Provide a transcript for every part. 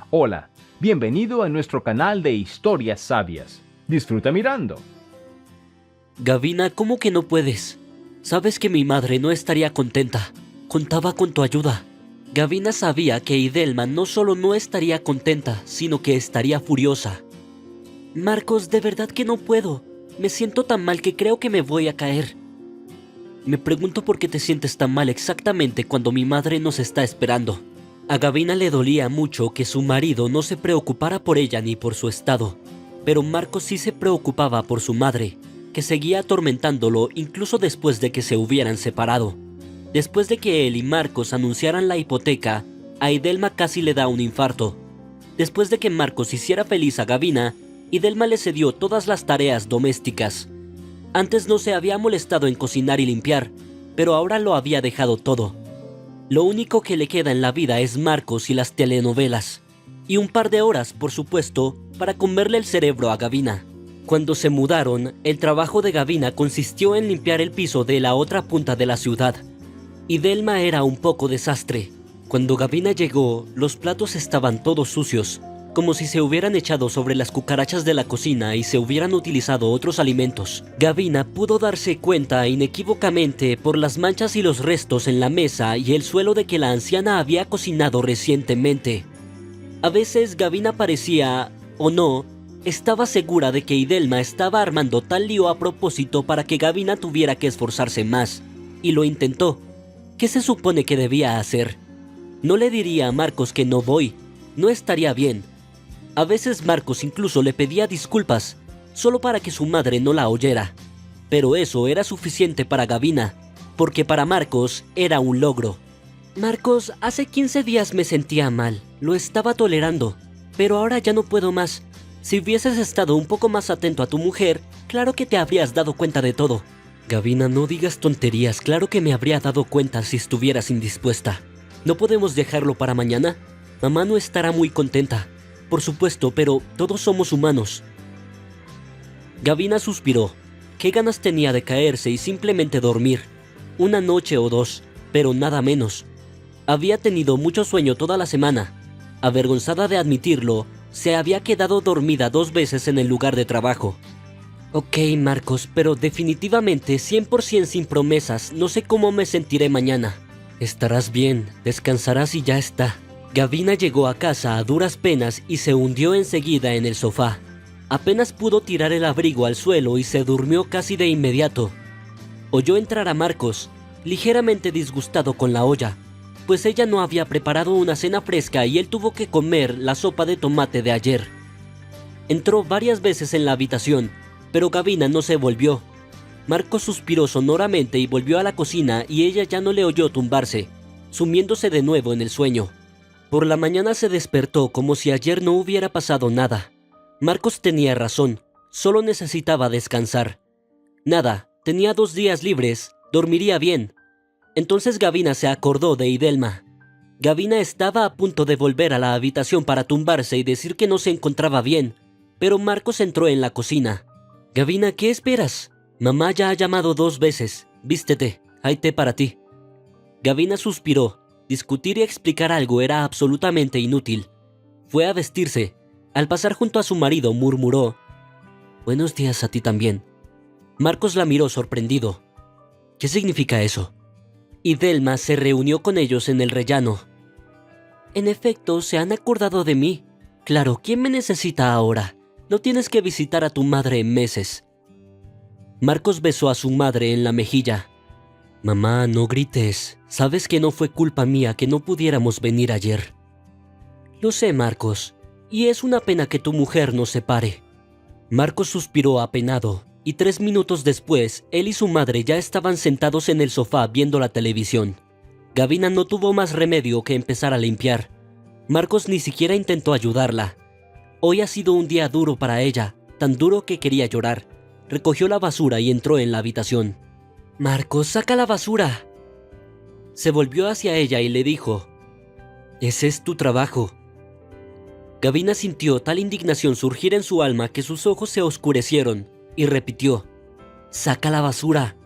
Hola, bienvenido a nuestro canal de historias sabias. Disfruta mirando. Gavina, ¿cómo que no puedes? Sabes que mi madre no estaría contenta. Contaba con tu ayuda. Gavina sabía que Idelma no solo no estaría contenta, sino que estaría furiosa. Marcos, de verdad que no puedo. Me siento tan mal que creo que me voy a caer. Me pregunto por qué te sientes tan mal exactamente cuando mi madre nos está esperando. A Gavina le dolía mucho que su marido no se preocupara por ella ni por su estado, pero Marcos sí se preocupaba por su madre, que seguía atormentándolo incluso después de que se hubieran separado. Después de que él y Marcos anunciaran la hipoteca, a Idelma casi le da un infarto. Después de que Marcos hiciera feliz a Gavina, Idelma le cedió todas las tareas domésticas. Antes no se había molestado en cocinar y limpiar, pero ahora lo había dejado todo. Lo único que le queda en la vida es Marcos y las telenovelas. Y un par de horas, por supuesto, para comerle el cerebro a Gavina. Cuando se mudaron, el trabajo de Gavina consistió en limpiar el piso de la otra punta de la ciudad. Idelma era un poco desastre. Cuando Gavina llegó, los platos estaban todos sucios, como si se hubieran echado sobre las cucarachas de la cocina y se hubieran utilizado otros alimentos. Gavina pudo darse cuenta inequívocamente por las manchas y los restos en la mesa y el suelo de que la anciana había cocinado recientemente. A veces Gavina parecía, o no, estaba segura de que Idelma estaba armando tal lío a propósito para que Gavina tuviera que esforzarse más, y lo intentó. ¿Qué se supone que debía hacer? No le diría a Marcos que no voy, no estaría bien. A veces Marcos incluso le pedía disculpas, solo para que su madre no la oyera. Pero eso era suficiente para Gavina, porque para Marcos era un logro. Marcos, hace 15 días me sentía mal, lo estaba tolerando, pero ahora ya no puedo más. Si hubieses estado un poco más atento a tu mujer, claro que te habrías dado cuenta de todo. Gavina, no digas tonterías, claro que me habría dado cuenta si estuvieras indispuesta. ¿No podemos dejarlo para mañana? Mamá no estará muy contenta. Por supuesto, pero todos somos humanos. Gavina suspiró. Qué ganas tenía de caerse y simplemente dormir. Una noche o dos, pero nada menos. Había tenido mucho sueño toda la semana. Avergonzada de admitirlo, se había quedado dormida 2 veces en el lugar de trabajo. Ok, Marcos, pero definitivamente 100% sin promesas, no sé cómo me sentiré mañana. Estarás bien, descansarás y ya está. Gavina llegó a casa a duras penas y se hundió enseguida en el sofá. Apenas pudo tirar el abrigo al suelo y se durmió casi de inmediato. Oyó entrar a Marcos, ligeramente disgustado con la olla, pues ella no había preparado una cena fresca y él tuvo que comer la sopa de tomate de ayer. Entró varias veces en la habitación, pero Gavina no se volvió. Marcos suspiró sonoramente y volvió a la cocina y ella ya no le oyó tumbarse, sumiéndose de nuevo en el sueño. Por la mañana se despertó como si ayer no hubiera pasado nada. Marcos tenía razón, solo necesitaba descansar. Nada, tenía 2 días libres, dormiría bien. Entonces Gavina se acordó de Idelma. Gavina estaba a punto de volver a la habitación para tumbarse y decir que no se encontraba bien, pero Marcos entró en la cocina. Gavina, ¿qué esperas? Mamá ya ha llamado 2 veces. Vístete, hay té para ti. Gavina suspiró. Discutir y explicar algo era absolutamente inútil. Fue a vestirse. Al pasar junto a su marido murmuró: «Buenos días a ti también». Marcos la miró sorprendido. ¿Qué significa eso? Idelma se reunió con ellos en el rellano. En efecto, se han acordado de mí. Claro, ¿quién me necesita ahora? No tienes que visitar a tu madre en meses. Marcos besó a su madre en la mejilla. Mamá, no grites. Sabes que no fue culpa mía que no pudiéramos venir ayer. Lo sé, Marcos, y es una pena que tu mujer nos separe. Marcos suspiró apenado, y 3 minutos después, él y su madre ya estaban sentados en el sofá viendo la televisión. Gavina no tuvo más remedio que empezar a limpiar. Marcos ni siquiera intentó ayudarla. Hoy ha sido un día duro para ella, tan duro que quería llorar. Recogió la basura y entró en la habitación. «Marcos, saca la basura». Se volvió hacia ella y le dijo: «Ese es tu trabajo». Gavina sintió tal indignación surgir en su alma que sus ojos se oscurecieron y repitió: «Saca la basura».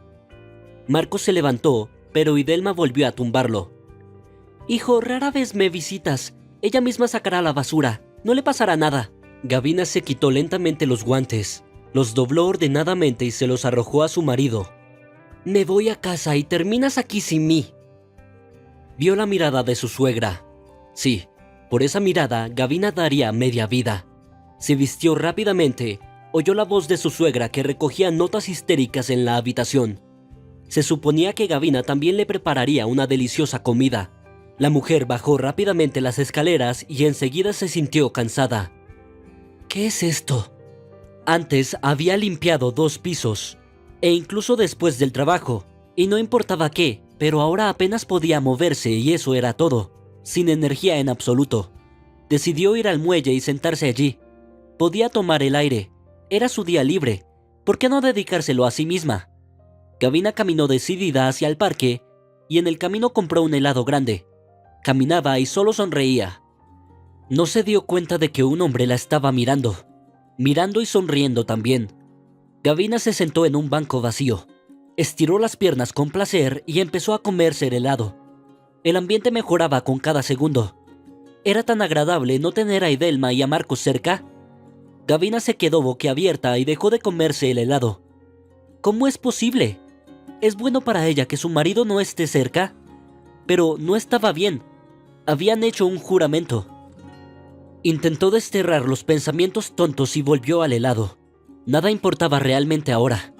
Marcos se levantó, pero Idelma volvió a tumbarlo. «Hijo, rara vez me visitas. Ella misma sacará la basura. No le pasará nada. Gavina se quitó lentamente los guantes, los dobló ordenadamente y se los arrojó a su marido. Me voy a casa y terminas aquí sin mí. Vio la mirada de su suegra. Sí, por esa mirada Gavina daría media vida. Se vistió rápidamente. Oyó la voz de su suegra que recogía notas histéricas en la habitación. Se suponía que Gavina también le prepararía una deliciosa comida. La mujer bajó rápidamente las escaleras y enseguida se sintió cansada. ¿Qué es esto? Antes había limpiado 2 pisos, e incluso después del trabajo, y no importaba qué, pero ahora apenas podía moverse y eso era todo, sin energía en absoluto. Decidió ir al muelle y sentarse allí. Podía tomar el aire. Era su día libre. ¿Por qué no dedicárselo a sí misma? Gavina caminó decidida hacia el parque y en el camino compró un helado grande. Caminaba y solo sonreía. No se dio cuenta de que un hombre la estaba mirando y sonriendo también. Gavina se sentó en un banco vacío. Estiró las piernas con placer y empezó a comerse el helado. El ambiente mejoraba con cada segundo. Era tan agradable no tener a Idelma y a Marcos cerca. Gavina se quedó boquiabierta y dejó de comerse el helado. ¿Cómo es posible? Es bueno para ella que su marido no esté cerca, pero no estaba bien. Habían hecho un juramento. Intentó desterrar los pensamientos tontos y volvió al helado. Nada importaba realmente ahora.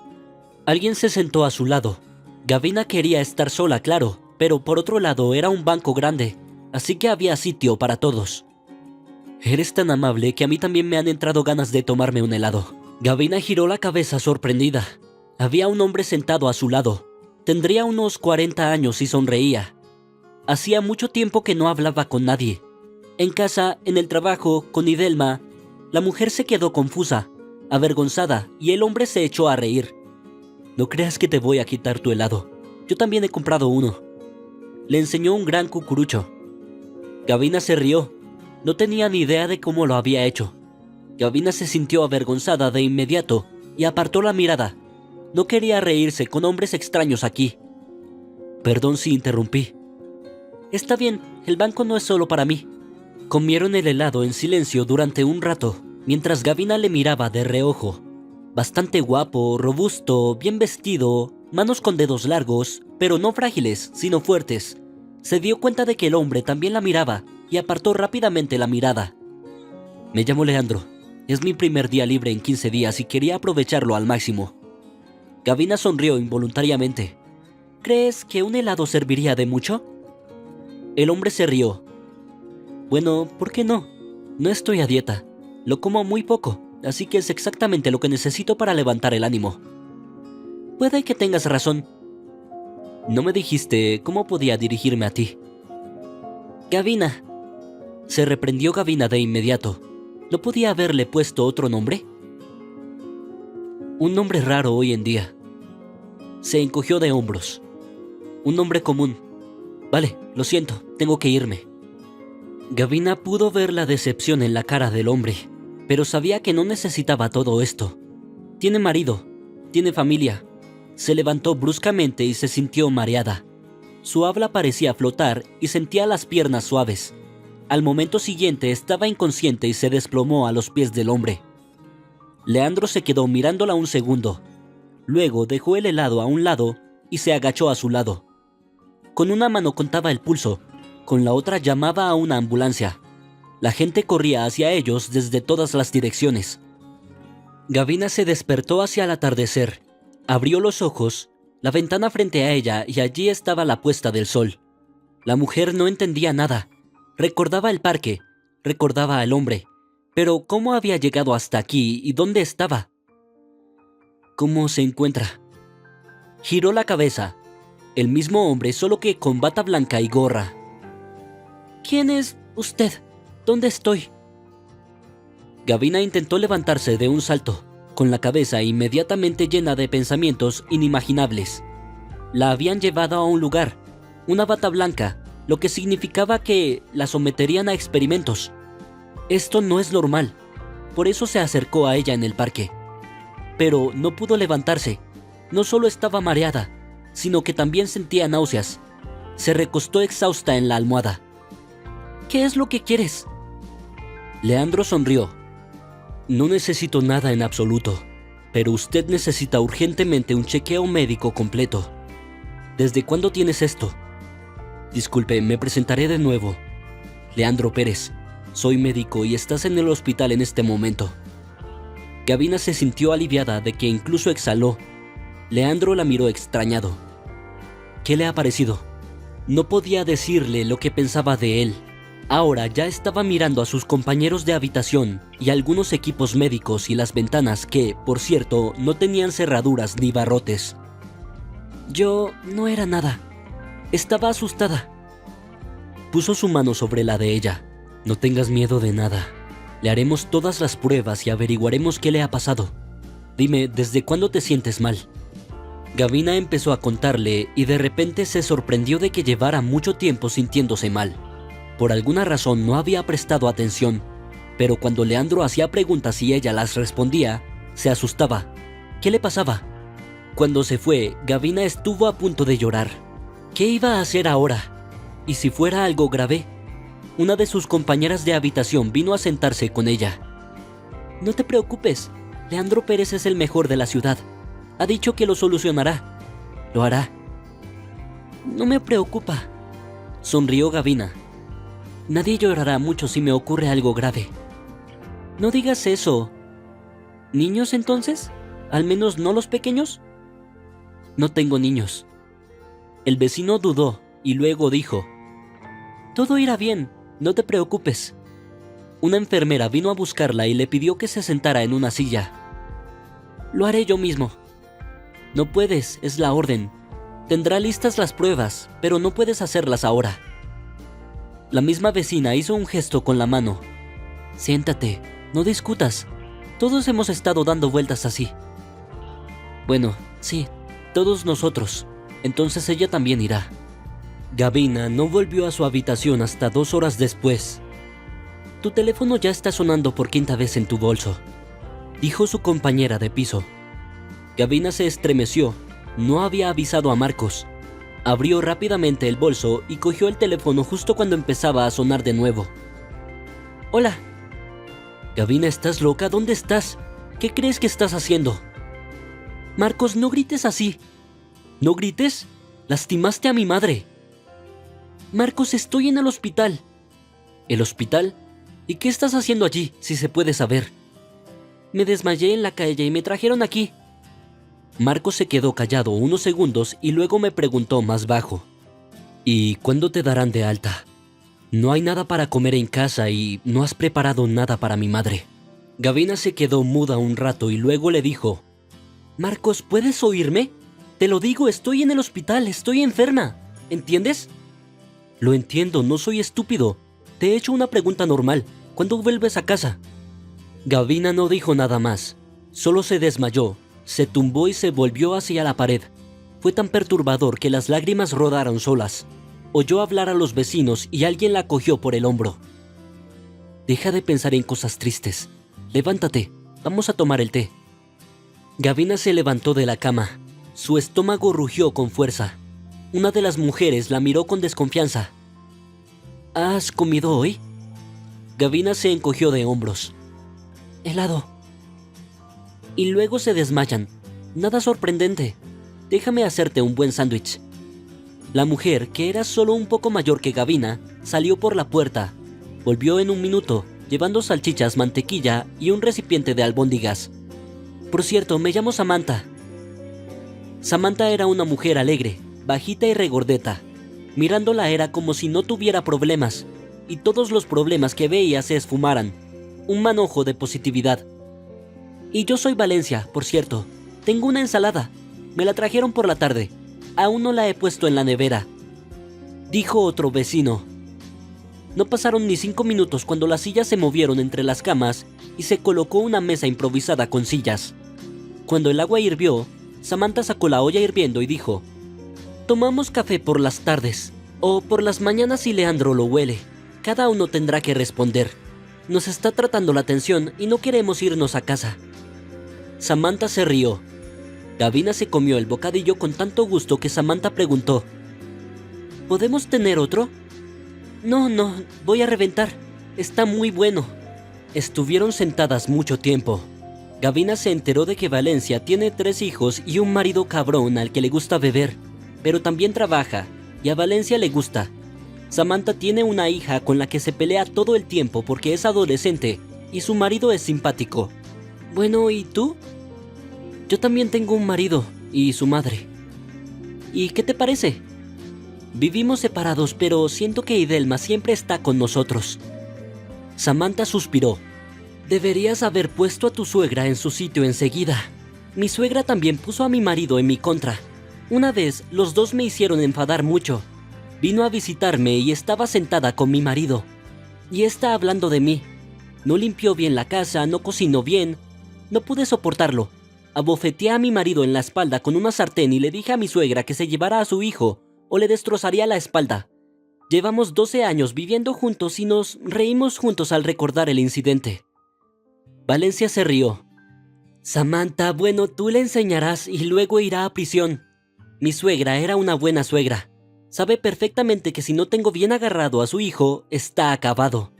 Alguien se sentó a su lado. Gavina quería estar sola, claro, pero por otro lado era un banco grande, así que había sitio para todos. Eres tan amable que a mí también me han entrado ganas de tomarme un helado. Gavina giró la cabeza sorprendida. Había un hombre sentado a su lado. Tendría unos 40 años y sonreía. Hacía mucho tiempo que no hablaba con nadie. En casa, en el trabajo, con Idelma, la mujer se quedó confusa, avergonzada, y el hombre se echó a reír. No creas que te voy a quitar tu helado. Yo también he comprado uno. Le enseñó un gran cucurucho. Gavina se rió. No tenía ni idea de cómo lo había hecho. Gavina se sintió avergonzada de inmediato y apartó la mirada. No quería reírse con hombres extraños aquí. Perdón si interrumpí. Está bien, el banco no es solo para mí. Comieron el helado en silencio durante un rato, mientras Gavina le miraba de reojo. Bastante guapo, robusto, bien vestido, manos con dedos largos, pero no frágiles, sino fuertes. Se dio cuenta de que el hombre también la miraba y apartó rápidamente la mirada. Me llamo Leandro. Es mi primer día libre en 15 días y quería aprovecharlo al máximo. Gavina sonrió involuntariamente. ¿Crees que un helado serviría de mucho? El hombre se rió. Bueno, ¿por qué no? No estoy a dieta. Lo como muy poco, así que es exactamente lo que necesito para levantar el ánimo. Puede que tengas razón. No me dijiste cómo podía dirigirme a ti. Gavina. Se reprendió Gavina de inmediato. ¿No podía haberle puesto otro nombre? Un nombre raro hoy en día. Se encogió de hombros. Un nombre común. Vale, lo siento, tengo que irme. Gavina pudo ver la decepción en la cara del hombre, pero sabía que no necesitaba todo esto. Tiene marido, tiene familia. Se levantó bruscamente y se sintió mareada. Su habla parecía flotar y sentía las piernas suaves. Al momento siguiente estaba inconsciente y se desplomó a los pies del hombre. Leandro se quedó mirándola un segundo. Luego dejó el helado a un lado y se agachó a su lado. Con una mano contaba el pulso, con la otra llamaba a una ambulancia. La gente corría hacia ellos desde todas las direcciones. Gavina se despertó hacia el atardecer. Abrió los ojos, la ventana frente a ella y allí estaba la puesta del sol. La mujer no entendía nada. Recordaba el parque, recordaba al hombre. Pero ¿cómo había llegado hasta aquí y dónde estaba? ¿Cómo se encuentra? Giró la cabeza. El mismo hombre, solo que con bata blanca y gorra. ¿Quién es usted? ¿Dónde estoy? Gavina intentó levantarse de un salto, con la cabeza inmediatamente llena de pensamientos inimaginables. La habían llevado a un lugar, una bata blanca, lo que significaba que la someterían a experimentos. Esto no es normal, por eso se acercó a ella en el parque. Pero no pudo levantarse. No solo estaba mareada, sino que también sentía náuseas. Se recostó exhausta en la almohada. ¿Qué es lo que quieres? Leandro sonrió. No necesito nada en absoluto, pero usted necesita urgentemente un chequeo médico completo. ¿Desde cuándo tienes esto? Disculpe, me presentaré de nuevo. Leandro Pérez, soy médico y estás en el hospital en este momento. Gavina se sintió aliviada de que incluso exhaló. Leandro la miró extrañado. ¿Qué le ha parecido? No podía decirle lo que pensaba de él. Ahora ya estaba mirando a sus compañeros de habitación y algunos equipos médicos y las ventanas que, por cierto, no tenían cerraduras ni barrotes. Yo no era nada. Estaba asustada. Puso su mano sobre la de ella. No tengas miedo de nada. Le haremos todas las pruebas y averiguaremos qué le ha pasado. Dime, ¿desde cuándo te sientes mal? Gavina empezó a contarle y de repente se sorprendió de que llevara mucho tiempo sintiéndose mal. Por alguna razón no había prestado atención, pero cuando Leandro hacía preguntas y ella las respondía, se asustaba. ¿Qué le pasaba? Cuando se fue, Gavina estuvo a punto de llorar. ¿Qué iba a hacer ahora? ¿Y si fuera algo grave? Una de sus compañeras de habitación vino a sentarse con ella. No te preocupes, Leandro Pérez es el mejor de la ciudad. Ha dicho que lo solucionará. Lo hará. No me preocupa, sonrió Gavina. Nadie llorará mucho si me ocurre algo grave. No digas eso. ¿Niños entonces? ¿Al menos no los pequeños? No tengo niños. El vecino dudó y luego dijo: todo irá bien, no te preocupes. Una enfermera vino a buscarla y le pidió que se sentara en una silla. Lo haré yo mismo. No puedes, es la orden. Tendrá listas las pruebas, pero no puedes hacerlas ahora. La misma vecina hizo un gesto con la mano. Siéntate, no discutas. Todos hemos estado dando vueltas así. Bueno, sí, todos nosotros. Entonces ella también irá. Gavina no volvió a su habitación hasta 2 horas después. Tu teléfono ya está sonando por 5ª vez en tu bolso, dijo su compañera de piso. Gavina se estremeció. No había avisado a Marcos. Abrió rápidamente el bolso y cogió el teléfono justo cuando empezaba a sonar de nuevo. Hola. Gavina, ¿estás loca? ¿Dónde estás? ¿Qué crees que estás haciendo? Marcos, no grites así. ¿No grites? Lastimaste a mi madre. Marcos, estoy en el hospital. ¿El hospital? ¿Y qué estás haciendo allí, si se puede saber? Me desmayé en la calle y me trajeron aquí. Marcos se quedó callado unos segundos y luego me preguntó más bajo: ¿y cuándo te darán de alta? No hay nada para comer en casa y no has preparado nada para mi madre. Gavina se quedó muda un rato y luego le dijo: Marcos, ¿puedes oírme? Te lo digo, estoy en el hospital, estoy enferma. ¿Entiendes? Lo entiendo, no soy estúpido. Te he hecho una pregunta normal. ¿Cuándo vuelves a casa? Gavina no dijo nada más. Solo se desmayó, se tumbó y se volvió hacia la pared. Fue tan perturbador que las lágrimas rodaron solas. Oyó hablar a los vecinos y alguien la cogió por el hombro. Deja de pensar en cosas tristes. Levántate, vamos a tomar el té. Gavina se levantó de la cama. Su estómago rugió con fuerza. Una de las mujeres la miró con desconfianza. ¿Has comido hoy? Gavina se encogió de hombros. Helado. Y luego se desmayan. Nada sorprendente. Déjame hacerte un buen sándwich. La mujer, que era solo un poco mayor que Gavina, salió por la puerta. Volvió en un minuto, llevando salchichas, mantequilla y un recipiente de albóndigas. Por cierto, me llamo Samantha. Samantha era una mujer alegre, bajita y regordeta. Mirándola era como si no tuviera problemas, y todos los problemas que veía se esfumaran. Un manojo de positividad. Y yo soy Valencia, por cierto. Tengo una ensalada. Me la trajeron por la tarde. Aún no la he puesto en la nevera, dijo otro vecino. No pasaron ni 5 minutos cuando las sillas se movieron entre las camas y se colocó una mesa improvisada con sillas. Cuando el agua hirvió, Samantha sacó la olla hirviendo y dijo: tomamos café por las tardes, o por las mañanas si Leandro lo huele. Cada uno tendrá que responder. Nos está tratando la atención y no queremos irnos a casa. Samantha se rió. Gavina se comió el bocadillo con tanto gusto que Samantha preguntó: ¿podemos tener otro? No, voy a reventar. Está muy bueno. Estuvieron sentadas mucho tiempo. Gavina se enteró de que Valencia tiene 3 hijos y un marido cabrón al que le gusta beber, pero también trabaja, y a Valencia le gusta. Samantha tiene una hija con la que se pelea todo el tiempo porque es adolescente, y su marido es simpático. Bueno, ¿y tú? Yo también tengo un marido, y su madre. ¿Y qué te parece? Vivimos separados, pero siento que Idelma siempre está con nosotros. Samantha suspiró. Deberías haber puesto a tu suegra en su sitio enseguida. Mi suegra también puso a mi marido en mi contra. Una vez, los dos me hicieron enfadar mucho. Vino a visitarme y estaba sentada con mi marido. Y está hablando de mí. No limpió bien la casa, no cocinó bien. No pude soportarlo. Abofeteé a mi marido en la espalda con una sartén y le dije a mi suegra que se llevara a su hijo o le destrozaría la espalda. Llevamos 12 años viviendo juntos y nos reímos juntos al recordar el incidente. Valencia se rió. Samantha, bueno, tú le enseñarás y luego irá a prisión. Mi suegra era una buena suegra. Sabe perfectamente que si no tengo bien agarrado a su hijo, está acabado.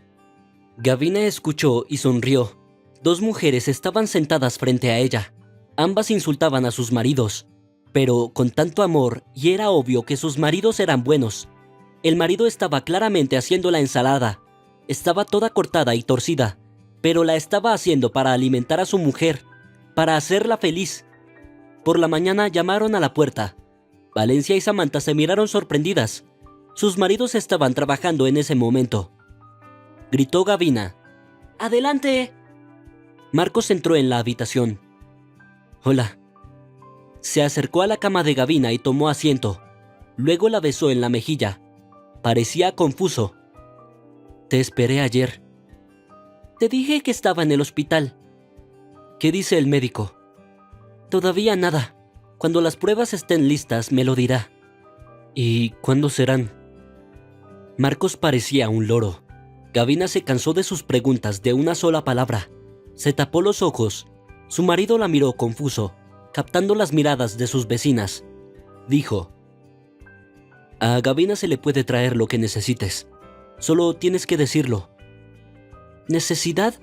Gavina escuchó y sonrió. 2 mujeres estaban sentadas frente a ella. Ambas insultaban a sus maridos, pero con tanto amor, y era obvio que sus maridos eran buenos. El marido estaba claramente haciendo la ensalada. Estaba toda cortada y torcida, pero la estaba haciendo para alimentar a su mujer, para hacerla feliz. Por la mañana llamaron a la puerta. Valencia y Samantha se miraron sorprendidas. Sus maridos estaban trabajando en ese momento. Gritó Gavina. ¡Adelante! Marcos entró en la habitación. Hola. Se acercó a la cama de Gavina y tomó asiento. Luego la besó en la mejilla. Parecía confuso. Te esperé ayer. Te dije que estaba en el hospital. ¿Qué dice el médico? Todavía nada. Cuando las pruebas estén listas, me lo dirá. ¿Y cuándo serán? Marcos parecía un loro. Gavina se cansó de sus preguntas de una sola palabra. Se tapó los ojos. Su marido la miró confuso, captando las miradas de sus vecinas. Dijo: a Gavina se le puede traer lo que necesites. Solo tienes que decirlo. ¿Necesidad?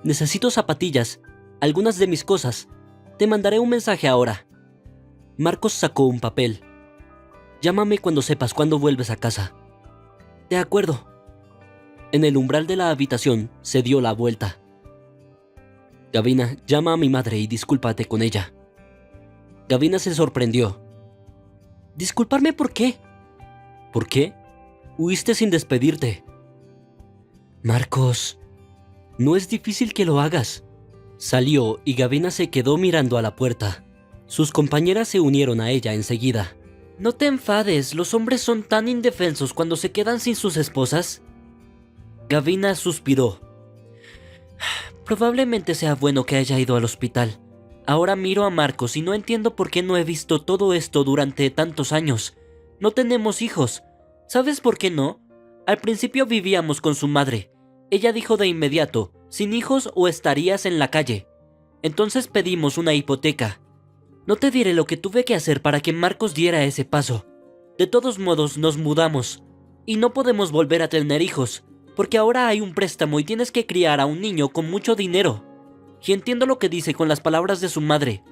Necesito zapatillas, algunas de mis cosas. Te mandaré un mensaje ahora. Marcos sacó un papel. Llámame cuando sepas cuándo vuelves a casa. De acuerdo. En el umbral de la habitación se dio la vuelta. Gavina, llama a mi madre y discúlpate con ella. Gavina se sorprendió. ¿Disculparme por qué? ¿Por qué? Huiste sin despedirte. Marcos, no es difícil que lo hagas. Salió y Gavina se quedó mirando a la puerta. Sus compañeras se unieron a ella enseguida. No te enfades, los hombres son tan indefensos cuando se quedan sin sus esposas. Gavina suspiró. Probablemente sea bueno que haya ido al hospital. Ahora miro a Marcos y no entiendo por qué no he visto todo esto durante tantos años. No tenemos hijos. ¿Sabes por qué no? Al principio vivíamos con su madre. Ella dijo de inmediato, sin hijos o estarías en la calle. Entonces pedimos una hipoteca. No te diré lo que tuve que hacer para que Marcos diera ese paso. De todos modos, nos mudamos. Y no podemos volver a tener hijos, porque ahora hay un préstamo y tienes que criar a un niño con mucho dinero. Y entiendo lo que dice con las palabras de su madre,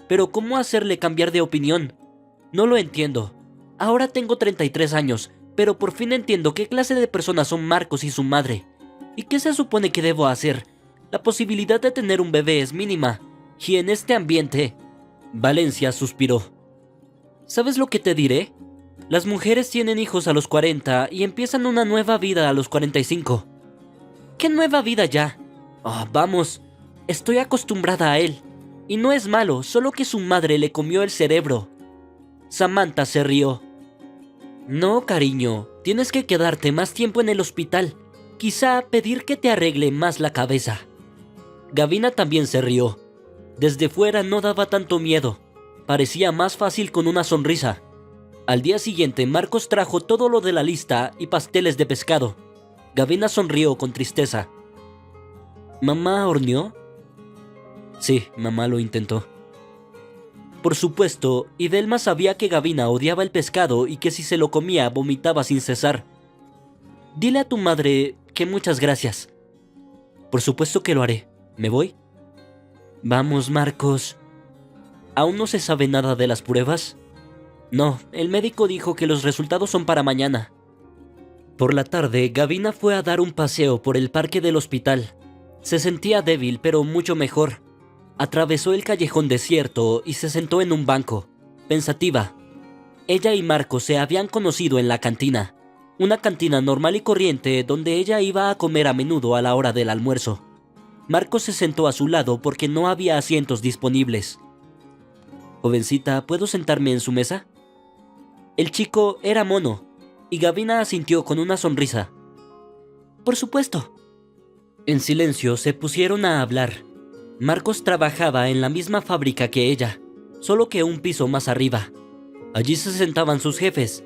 pero ¿cómo hacerle cambiar de opinión? No lo entiendo. Ahora tengo 33 años, pero por fin entiendo qué clase de personas son Marcos y su madre. ¿Y qué se supone que debo hacer? La posibilidad de tener un bebé es mínima, y en este ambiente... Valencia suspiró. ¿Sabes lo que te diré? Las mujeres tienen hijos a los 40 y empiezan una nueva vida a los 45. ¿Qué nueva vida ya? Oh, vamos, estoy acostumbrada a él. Y no es malo, solo que su madre le comió el cerebro. Samantha se rió. No, cariño, tienes que quedarte más tiempo en el hospital. Quizá pedir que te arregle más la cabeza. Gavina también se rió. Desde fuera no daba tanto miedo. Parecía más fácil con una sonrisa. Al día siguiente, Marcos trajo todo lo de la lista y pasteles de pescado. Gavina sonrió con tristeza. ¿Mamá horneó? Sí, mamá lo intentó. Por supuesto, Idelma sabía que Gavina odiaba el pescado y que si se lo comía vomitaba sin cesar. Dile a tu madre que muchas gracias. Por supuesto que lo haré. ¿Me voy? Vamos, Marcos. ¿Aún no se sabe nada de las pruebas? No, el médico dijo que los resultados son para mañana. Por la tarde, Gavina fue a dar un paseo por el parque del hospital. Se sentía débil, pero mucho mejor. Atravesó el callejón desierto y se sentó en un banco, pensativa. Ella y Marcos se habían conocido en la cantina, una cantina normal y corriente donde ella iba a comer a menudo a la hora del almuerzo. Marcos se sentó a su lado porque no había asientos disponibles. «Jovencita, ¿puedo sentarme en su mesa?» El chico era mono, y Gavina asintió con una sonrisa. «Por supuesto». En silencio se pusieron a hablar. Marcos trabajaba en la misma fábrica que ella, solo que un piso más arriba. Allí se sentaban sus jefes.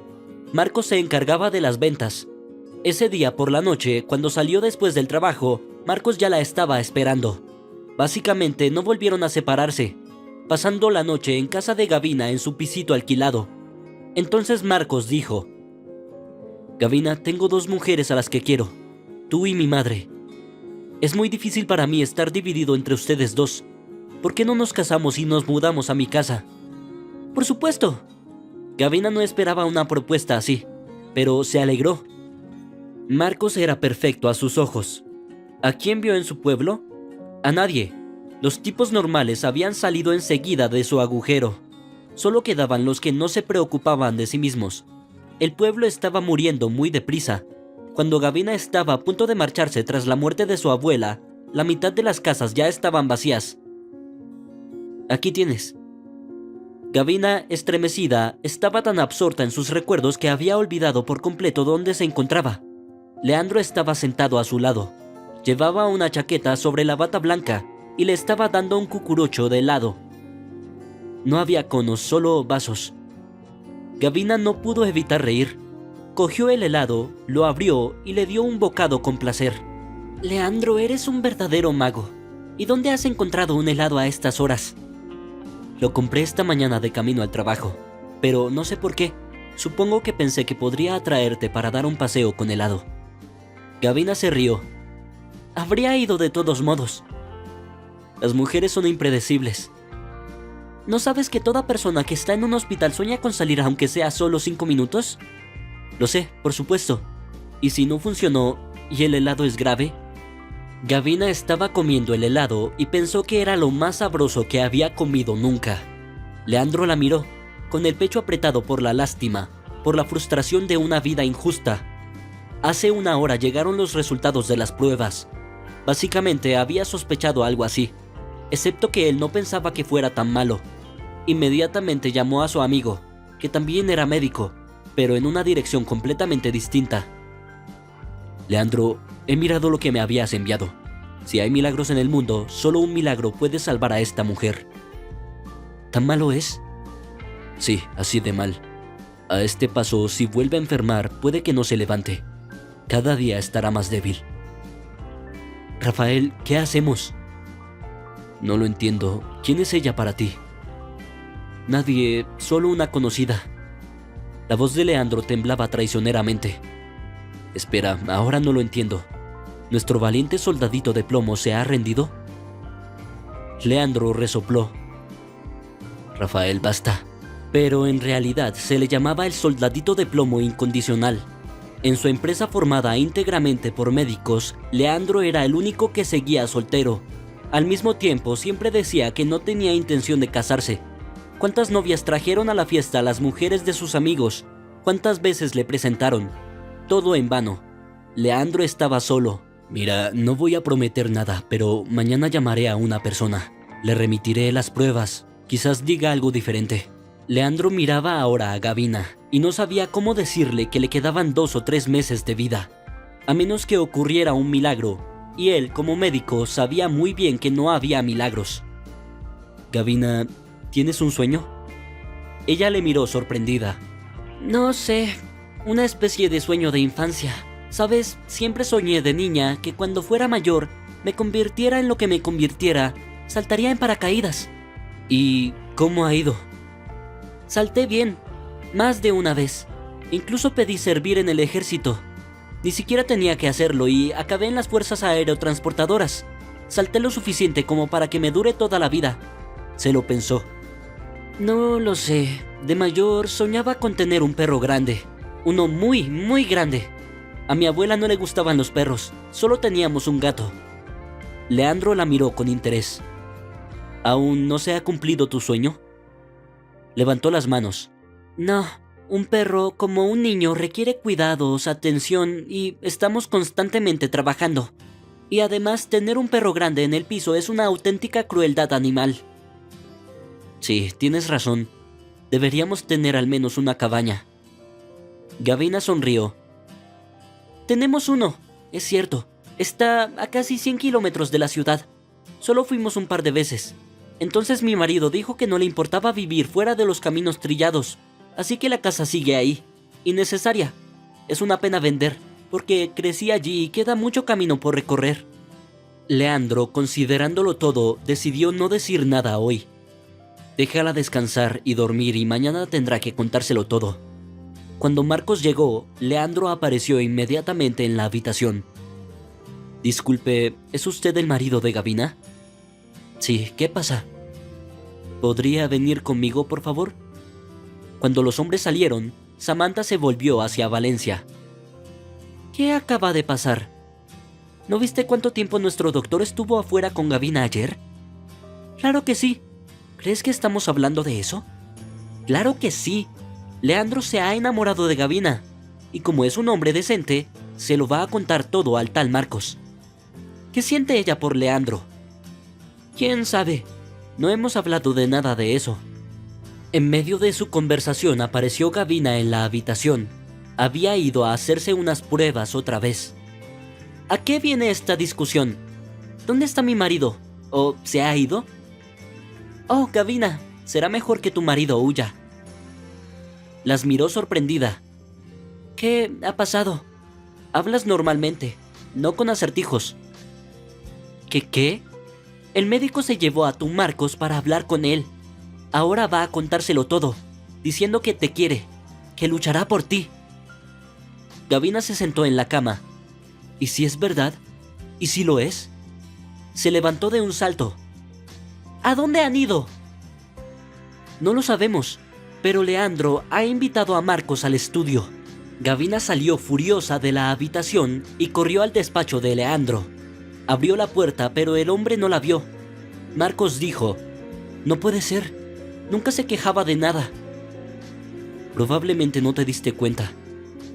Marcos se encargaba de las ventas. Ese día por la noche, cuando salió después del trabajo, Marcos ya la estaba esperando. Básicamente no volvieron a separarse, pasando la noche en casa de Gavina en su pisito alquilado. Entonces Marcos dijo: «Gavina, tengo dos mujeres a las que quiero, tú y mi madre. Es muy difícil para mí estar dividido entre ustedes dos. ¿Por qué no nos casamos y nos mudamos a mi casa?» «Por supuesto». Gavina no esperaba una propuesta así, pero se alegró. Marcos era perfecto a sus ojos. ¿A quién vio en su pueblo? A nadie. Los tipos normales habían salido enseguida de su agujero. Solo quedaban los que no se preocupaban de sí mismos. El pueblo estaba muriendo muy deprisa. Cuando Gavina estaba a punto de marcharse tras la muerte de su abuela, la mitad de las casas ya estaban vacías. «Aquí tienes». Gavina, estremecida, estaba tan absorta en sus recuerdos que había olvidado por completo dónde se encontraba. Leandro estaba sentado a su lado. Llevaba una chaqueta sobre la bata blanca y le estaba dando un cucurucho de helado. No había conos, solo vasos. Gavina no pudo evitar reír. Cogió el helado, lo abrió y le dio un bocado con placer. «Leandro, eres un verdadero mago. ¿Y dónde has encontrado un helado a estas horas?» «Lo compré esta mañana de camino al trabajo, pero no sé por qué. Supongo que pensé que podría atraerte para dar un paseo con helado». Gavina se rió. «Habría ido de todos modos». Las mujeres son impredecibles. ¿No sabes que toda persona que está en un hospital sueña con salir aunque sea solo 5 minutos? Lo sé, por supuesto. ¿Y si no funcionó y el helado es grave? Gavina estaba comiendo el helado y pensó que era lo más sabroso que había comido nunca. Leandro la miró, con el pecho apretado por la lástima, por la frustración de una vida injusta. Hace una hora llegaron los resultados de las pruebas. Básicamente había sospechado algo así, excepto que él no pensaba que fuera tan malo. Inmediatamente llamó a su amigo, que también era médico, pero en una dirección completamente distinta. «Leandro, he mirado lo que me habías enviado. Si hay milagros en el mundo, solo un milagro puede salvar a esta mujer». «¿Tan malo es?» «Sí, así de mal. A este paso, si vuelve a enfermar, puede que no se levante. Cada día estará más débil». «Rafael, ¿qué hacemos?» «No lo entiendo. ¿Quién es ella para ti?» «Nadie, solo una conocida». La voz de Leandro temblaba traicioneramente. «Espera, ahora no lo entiendo. ¿Nuestro valiente soldadito de plomo se ha rendido?» Leandro resopló. «Rafael, basta». Pero en realidad se le llamaba el soldadito de plomo incondicional. En su empresa formada íntegramente por médicos, Leandro era el único que seguía soltero. Al mismo tiempo, siempre decía que no tenía intención de casarse. ¿Cuántas novias trajeron a la fiesta las mujeres de sus amigos? ¿Cuántas veces le presentaron? Todo en vano. Leandro estaba solo. «Mira, no voy a prometer nada, pero mañana llamaré a una persona. Le remitiré las pruebas. Quizás diga algo diferente». Leandro miraba ahora a Gavina y no sabía cómo decirle que le quedaban 2 o 3 meses de vida. A menos que ocurriera un milagro, y él, como médico, sabía muy bien que no había milagros. «Gavina, ¿tienes un sueño?» Ella le miró sorprendida. «No sé, una especie de sueño de infancia. Sabes, siempre soñé de niña que cuando fuera mayor, me convirtiera en lo que me convirtiera, saltaría en paracaídas». «¿Y cómo ha ido?» «Salté bien, más de una vez. Incluso pedí servir en el ejército. Ni siquiera tenía que hacerlo y acabé en las fuerzas aerotransportadoras. Salté lo suficiente como para que me dure toda la vida. Se lo pensó. No lo sé. De mayor soñaba con tener un perro grande. Uno muy, muy grande. A mi abuela no le gustaban los perros. Solo teníamos un gato. Leandro la miró con interés. ¿Aún no se ha cumplido tu sueño? Levantó las manos. No, un perro como un niño requiere cuidados, atención y estamos constantemente trabajando. Y además tener un perro grande en el piso es una auténtica crueldad animal. Sí, tienes razón. Deberíamos tener al menos una cabaña. Gavina sonrió. Tenemos uno, es cierto. Está a casi 100 kilómetros de la ciudad. Solo fuimos un par de veces. Entonces mi marido dijo que no le importaba vivir fuera de los caminos trillados. Así que la casa sigue ahí. Innecesaria. Es una pena vender, porque crecí allí y queda mucho camino por recorrer. Leandro, considerándolo todo, decidió no decir nada hoy. Déjala descansar y dormir y mañana tendrá que contárselo todo. Cuando Marcos llegó, Leandro apareció inmediatamente en la habitación. Disculpe, ¿es usted el marido de Gavina? Sí, ¿qué pasa? ¿Podría venir conmigo, por favor? Cuando los hombres salieron, Samantha se volvió hacia Valencia. ¿Qué acaba de pasar? ¿No viste cuánto tiempo nuestro doctor estuvo afuera con Gavina ayer? Claro que sí. ¿Crees que estamos hablando de eso? Claro que sí. Leandro se ha enamorado de Gavina. Y como es un hombre decente, se lo va a contar todo al tal Marcos. ¿Qué siente ella por Leandro? ¿Quién sabe? No hemos hablado de nada de eso. En medio de su conversación apareció Gavina en la habitación. Había ido a hacerse unas pruebas otra vez. ¿A qué viene esta discusión? ¿Dónde está mi marido? ¿O se ha ido? Oh, Gavina, será mejor que tu marido huya. Las miró sorprendida. ¿Qué ha pasado? Hablas normalmente, no con acertijos. ¿Qué? El médico se llevó a tu Marcos para hablar con él. Ahora va a contárselo todo, diciendo que te quiere, que luchará por ti. Gavina se sentó en la cama. ¿Y si es verdad? ¿Y si lo es? Se levantó de un salto. ¿A dónde han ido? No lo sabemos, pero Leandro ha invitado a Marcos al estudio. Gavina salió furiosa de la habitación y corrió al despacho de Leandro. Abrió la puerta, pero el hombre no la vio. Marcos dijo: «No puede ser. Nunca se quejaba de nada». Probablemente no te diste cuenta.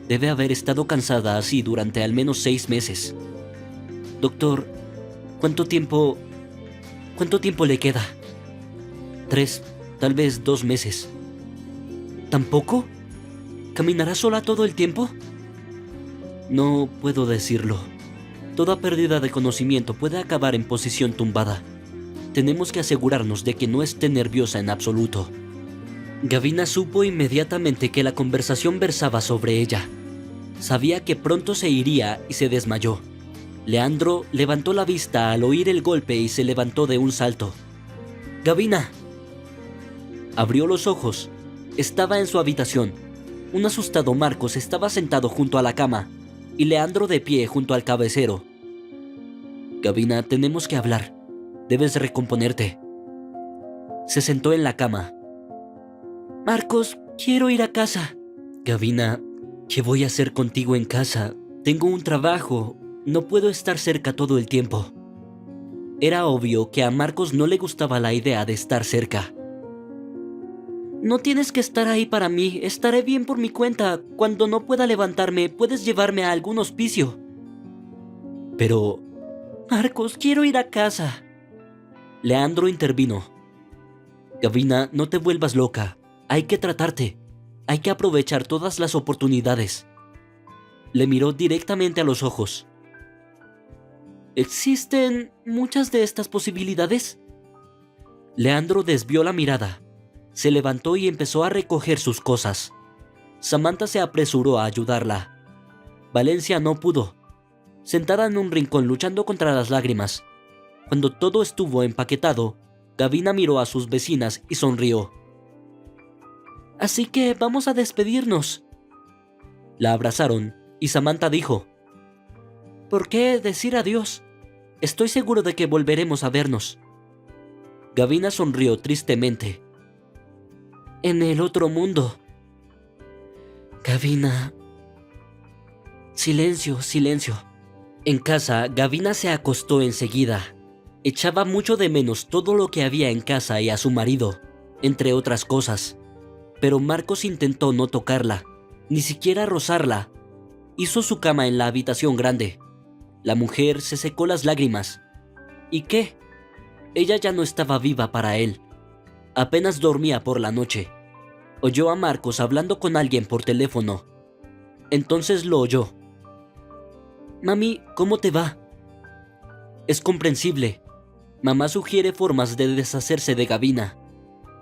Debe haber estado cansada así durante al menos 6 meses. Doctor, ¿cuánto tiempo le queda? 3, tal vez 2 meses. ¿Tampoco? ¿Caminará sola todo el tiempo? No puedo decirlo. Toda pérdida de conocimiento puede acabar en posición tumbada. Tenemos que asegurarnos de que no esté nerviosa en absoluto. Gavina supo inmediatamente que la conversación versaba sobre ella. Sabía que pronto se iría y se desmayó. Leandro levantó la vista al oír el golpe y se levantó de un salto. ¡Gavina! Abrió los ojos. Estaba en su habitación. Un asustado Marcos estaba sentado junto a la cama y Leandro de pie junto al cabecero. Gavina, tenemos que hablar. Debes recomponerte. Se sentó en la cama. Marcos, quiero ir a casa. Gavina, ¿qué voy a hacer contigo en casa? Tengo un trabajo. No puedo estar cerca todo el tiempo. Era obvio que a Marcos no le gustaba la idea de estar cerca. No tienes que estar ahí para mí. Estaré bien por mi cuenta. Cuando no pueda levantarme, puedes llevarme a algún hospicio. Pero... Marcos, quiero ir a casa. Leandro intervino. Gavina, no te vuelvas loca. Hay que tratarte. Hay que aprovechar todas las oportunidades. Le miró directamente a los ojos. ¿Existen muchas de estas posibilidades? Leandro desvió la mirada. Se levantó y empezó a recoger sus cosas. Samantha se apresuró a ayudarla. Valencia no pudo. Sentada en un rincón luchando contra las lágrimas. Cuando todo estuvo empaquetado, Gavina miró a sus vecinas y sonrió. Así que vamos a despedirnos. La abrazaron y Samantha dijo: ¿Por qué decir adiós? Estoy seguro de que volveremos a vernos. Gavina sonrió tristemente. En el otro mundo. Gavina. Silencio, silencio. En casa, Gavina se acostó enseguida. Echaba mucho de menos todo lo que había en casa y a su marido, entre otras cosas. Pero Marcos intentó no tocarla, ni siquiera rozarla. Hizo su cama en la habitación grande. La mujer se secó las lágrimas. ¿Y qué? Ella ya no estaba viva para él. Apenas dormía por la noche. Oyó a Marcos hablando con alguien por teléfono. Entonces lo oyó. Mami, ¿cómo te va? Es comprensible. Mamá sugiere formas de deshacerse de Gavina.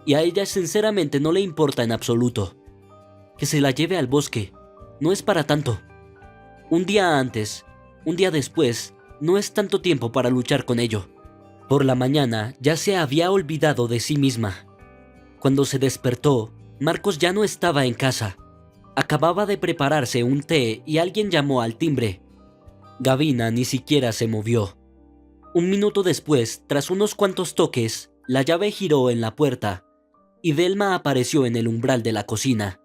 Y a ella sinceramente no le importa en absoluto. Que se la lleve al bosque. No es para tanto. Un día antes, un día después, no es tanto tiempo para luchar con ello. Por la mañana ya se había olvidado de sí misma. Cuando se despertó, Marcos ya no estaba en casa. Acababa de prepararse un té y alguien llamó al timbre. Gavina ni siquiera se movió. Un minuto después, tras unos cuantos toques, la llave giró en la puerta y Delma apareció en el umbral de la cocina.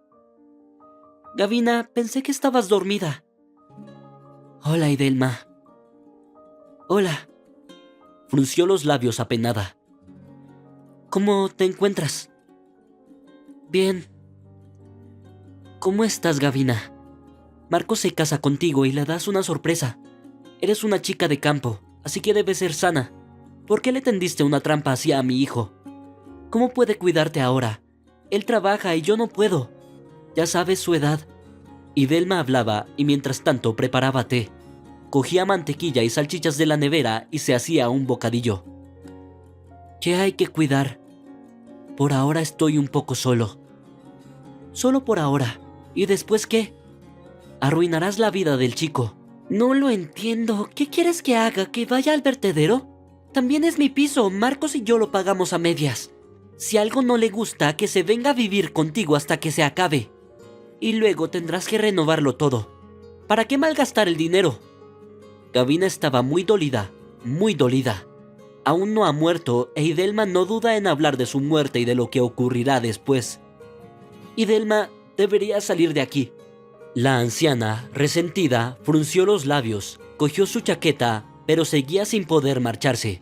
Gavina, pensé que estabas dormida. Hola, Idelma. Hola. Frunció los labios apenada. ¿Cómo te encuentras? Bien. ¿Cómo estás, Gavina? Marcos se casa contigo y le das una sorpresa. Eres una chica de campo, así que debes ser sana. ¿Por qué le tendiste una trampa así a mi hijo? ¿Cómo puede cuidarte ahora? Él trabaja y yo no puedo. Ya sabes su edad. Idelma hablaba y mientras tanto preparaba té. Cogía mantequilla y salchichas de la nevera y se hacía un bocadillo. ¿Qué hay que cuidar? Por ahora estoy un poco solo. Solo por ahora. ¿Y después qué? Arruinarás la vida del chico. No lo entiendo. ¿Qué quieres que haga? ¿Que vaya al vertedero? También es mi piso. Marcos y yo lo pagamos a medias. Si algo no le gusta, que se venga a vivir contigo hasta que se acabe. Y luego tendrás que renovarlo todo. ¿Para qué malgastar el dinero? Gavina estaba muy dolida, muy dolida. Aún no ha muerto e Idelma no duda en hablar de su muerte y de lo que ocurrirá después. Idelma, deberías salir de aquí. La anciana, resentida, frunció los labios, cogió su chaqueta, pero seguía sin poder marcharse.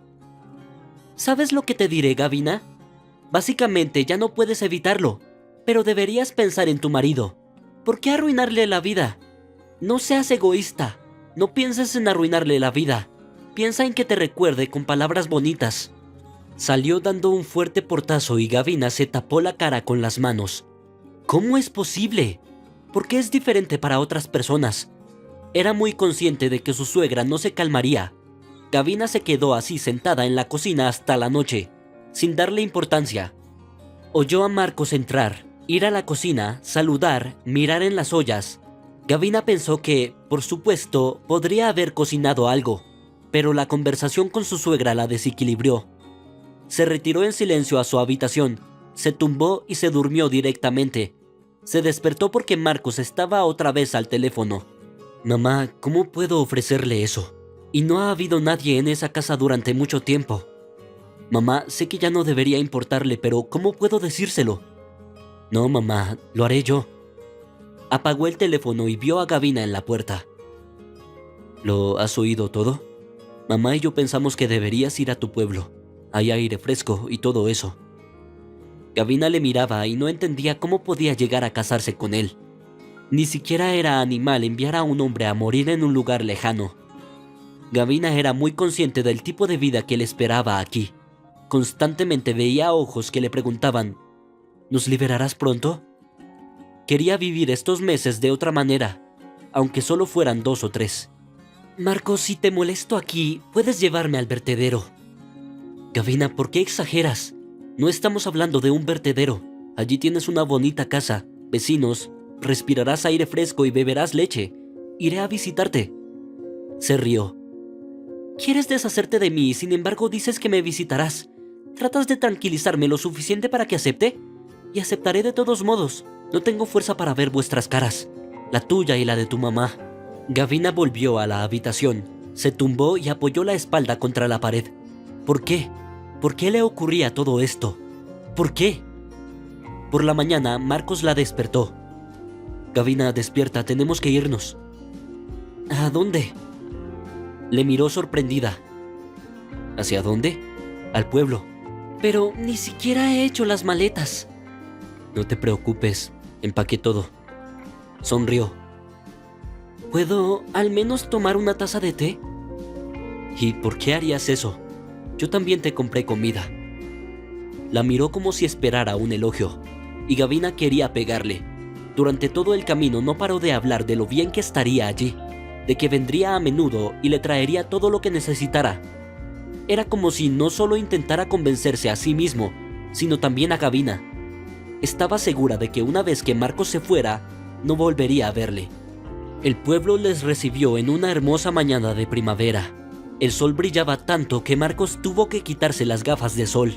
¿Sabes lo que te diré, Gavina? Básicamente ya no puedes evitarlo, pero deberías pensar en tu marido. ¿Por qué arruinarle la vida? No seas egoísta. No pienses en arruinarle la vida. Piensa en que te recuerde con palabras bonitas. Salió dando un fuerte portazo y Gavina se tapó la cara con las manos. ¿Cómo es posible? ¿Por qué es diferente para otras personas? Era muy consciente de que su suegra no se calmaría. Gavina se quedó así sentada en la cocina hasta la noche, sin darle importancia. Oyó a Marcos entrar, ir a la cocina, saludar, mirar en las ollas. Gavina pensó que, por supuesto, podría haber cocinado algo, pero la conversación con su suegra la desequilibró. Se retiró en silencio a su habitación, se tumbó y se durmió directamente. Se despertó porque Marcos estaba otra vez al teléfono. Mamá, ¿cómo puedo ofrecerle eso? Y no ha habido nadie en esa casa durante mucho tiempo. Mamá, sé que ya no debería importarle, pero ¿cómo puedo decírselo? No, mamá, lo haré yo. Apagó el teléfono y vio a Gavina en la puerta. ¿Lo has oído todo? Mamá y yo pensamos que deberías ir a tu pueblo. Hay aire fresco y todo eso. Gavina le miraba y no entendía cómo podía llegar a casarse con él. Ni siquiera era animal enviar a un hombre a morir en un lugar lejano. Gavina era muy consciente del tipo de vida que le esperaba aquí. Constantemente veía ojos que le preguntaban, ¿nos liberarás pronto? Quería vivir estos meses de otra manera, aunque solo fueran 2 o 3. Marcos, si te molesto aquí, puedes llevarme al vertedero. Gavina, ¿por qué exageras? No estamos hablando de un vertedero. Allí tienes una bonita casa, vecinos, respirarás aire fresco y beberás leche. Iré a visitarte. Se rió. Quieres deshacerte de mí y sin embargo dices que me visitarás. ¿Tratas de tranquilizarme lo suficiente para que acepte? Y aceptaré de todos modos. No tengo fuerza para ver vuestras caras, la tuya y la de tu mamá. Gavina volvió a la habitación. Se tumbó y apoyó la espalda contra la pared. ¿Por qué? ¿Por qué le ocurría todo esto? ¿Por qué? Por la mañana, Marcos la despertó. Gavina, despierta, tenemos que irnos. ¿A dónde? Le miró sorprendida. ¿Hacia dónde? Al pueblo. Pero ni siquiera he hecho las maletas. No te preocupes, empaqué todo. Sonrió. ¿Puedo al menos tomar una taza de té? ¿Y por qué harías eso? Yo también te compré comida. La miró como si esperara un elogio, y Gavina quería pegarle. Durante todo el camino no paró de hablar de lo bien que estaría allí, de que vendría a menudo y le traería todo lo que necesitara. Era como si no solo intentara convencerse a sí mismo, sino también a Gavina. Estaba segura de que una vez que Marcos se fuera, no volvería a verle. El pueblo les recibió en una hermosa mañana de primavera. El sol brillaba tanto que Marcos tuvo que quitarse las gafas de sol.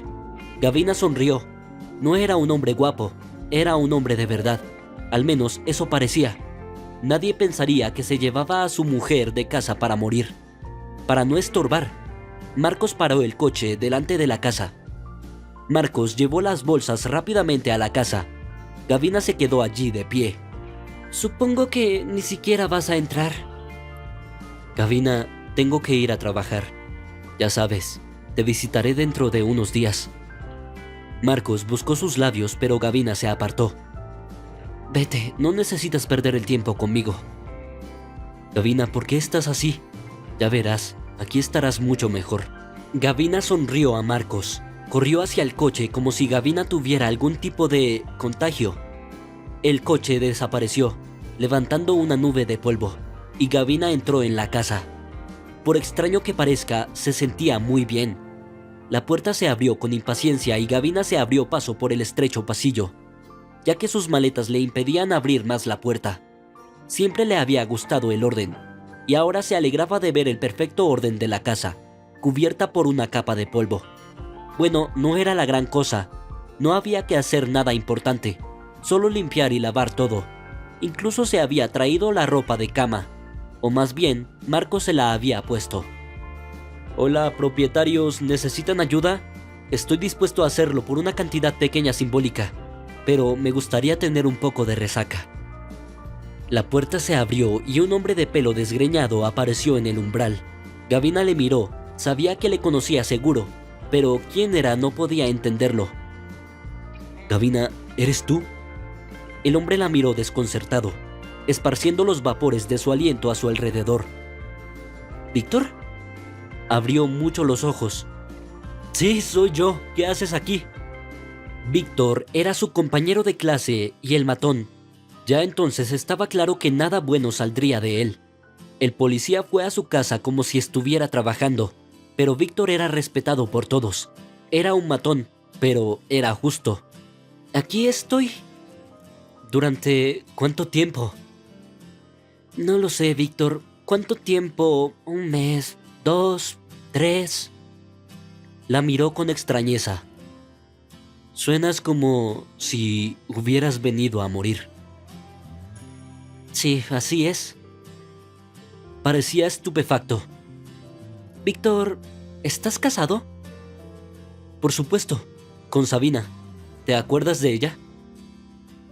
Gavina sonrió. No era un hombre guapo, era un hombre de verdad. Al menos eso parecía. Nadie pensaría que se llevaba a su mujer de casa para morir. Para no estorbar, Marcos paró el coche delante de la casa. Marcos llevó las bolsas rápidamente a la casa. Gavina se quedó allí de pie. Supongo que ni siquiera vas a entrar. Gavina, tengo que ir a trabajar. Ya sabes, te visitaré dentro de unos días. Marcos buscó sus labios, pero Gavina se apartó. Vete, no necesitas perder el tiempo conmigo. Gavina, ¿por qué estás así? Ya verás, aquí estarás mucho mejor. Gavina sonrió a Marcos. Corrió hacia el coche como si Gavina tuviera algún tipo de contagio. El coche desapareció, levantando una nube de polvo, y Gavina entró en la casa. Por extraño que parezca, se sentía muy bien. La puerta se abrió con impaciencia y Gavina se abrió paso por el estrecho pasillo, ya que sus maletas le impedían abrir más la puerta. Siempre le había gustado el orden, y ahora se alegraba de ver el perfecto orden de la casa, cubierta por una capa de polvo. Bueno, no era la gran cosa, no había que hacer nada importante, solo limpiar y lavar todo. Incluso se había traído la ropa de cama, o más bien, Marcos se la había puesto. Hola, propietarios, ¿necesitan ayuda? Estoy dispuesto a hacerlo por una cantidad pequeña simbólica, pero me gustaría tener un poco de resaca. La puerta se abrió y un hombre de pelo desgreñado apareció en el umbral. Gavina le miró, sabía que le conocía seguro, pero quién era no podía entenderlo. Gavina, ¿eres tú? El hombre la miró desconcertado, esparciendo los vapores de su aliento a su alrededor. ¿Víctor? Abrió mucho los ojos. Sí, soy yo. ¿Qué haces aquí? Víctor era su compañero de clase y el matón. Ya entonces estaba claro que nada bueno saldría de él. El policía fue a su casa como si estuviera trabajando, pero Víctor era respetado por todos. Era un matón, pero era justo. Aquí estoy. ¿Durante cuánto tiempo? No lo sé, Víctor. ¿Cuánto tiempo? ¿Un mes? ¿2? ¿3? La miró con extrañeza. Suenas como si hubieras venido a morir. Sí, así es. Parecía estupefacto. Víctor, ¿estás casado? Por supuesto, con Sabina. ¿Te acuerdas de ella?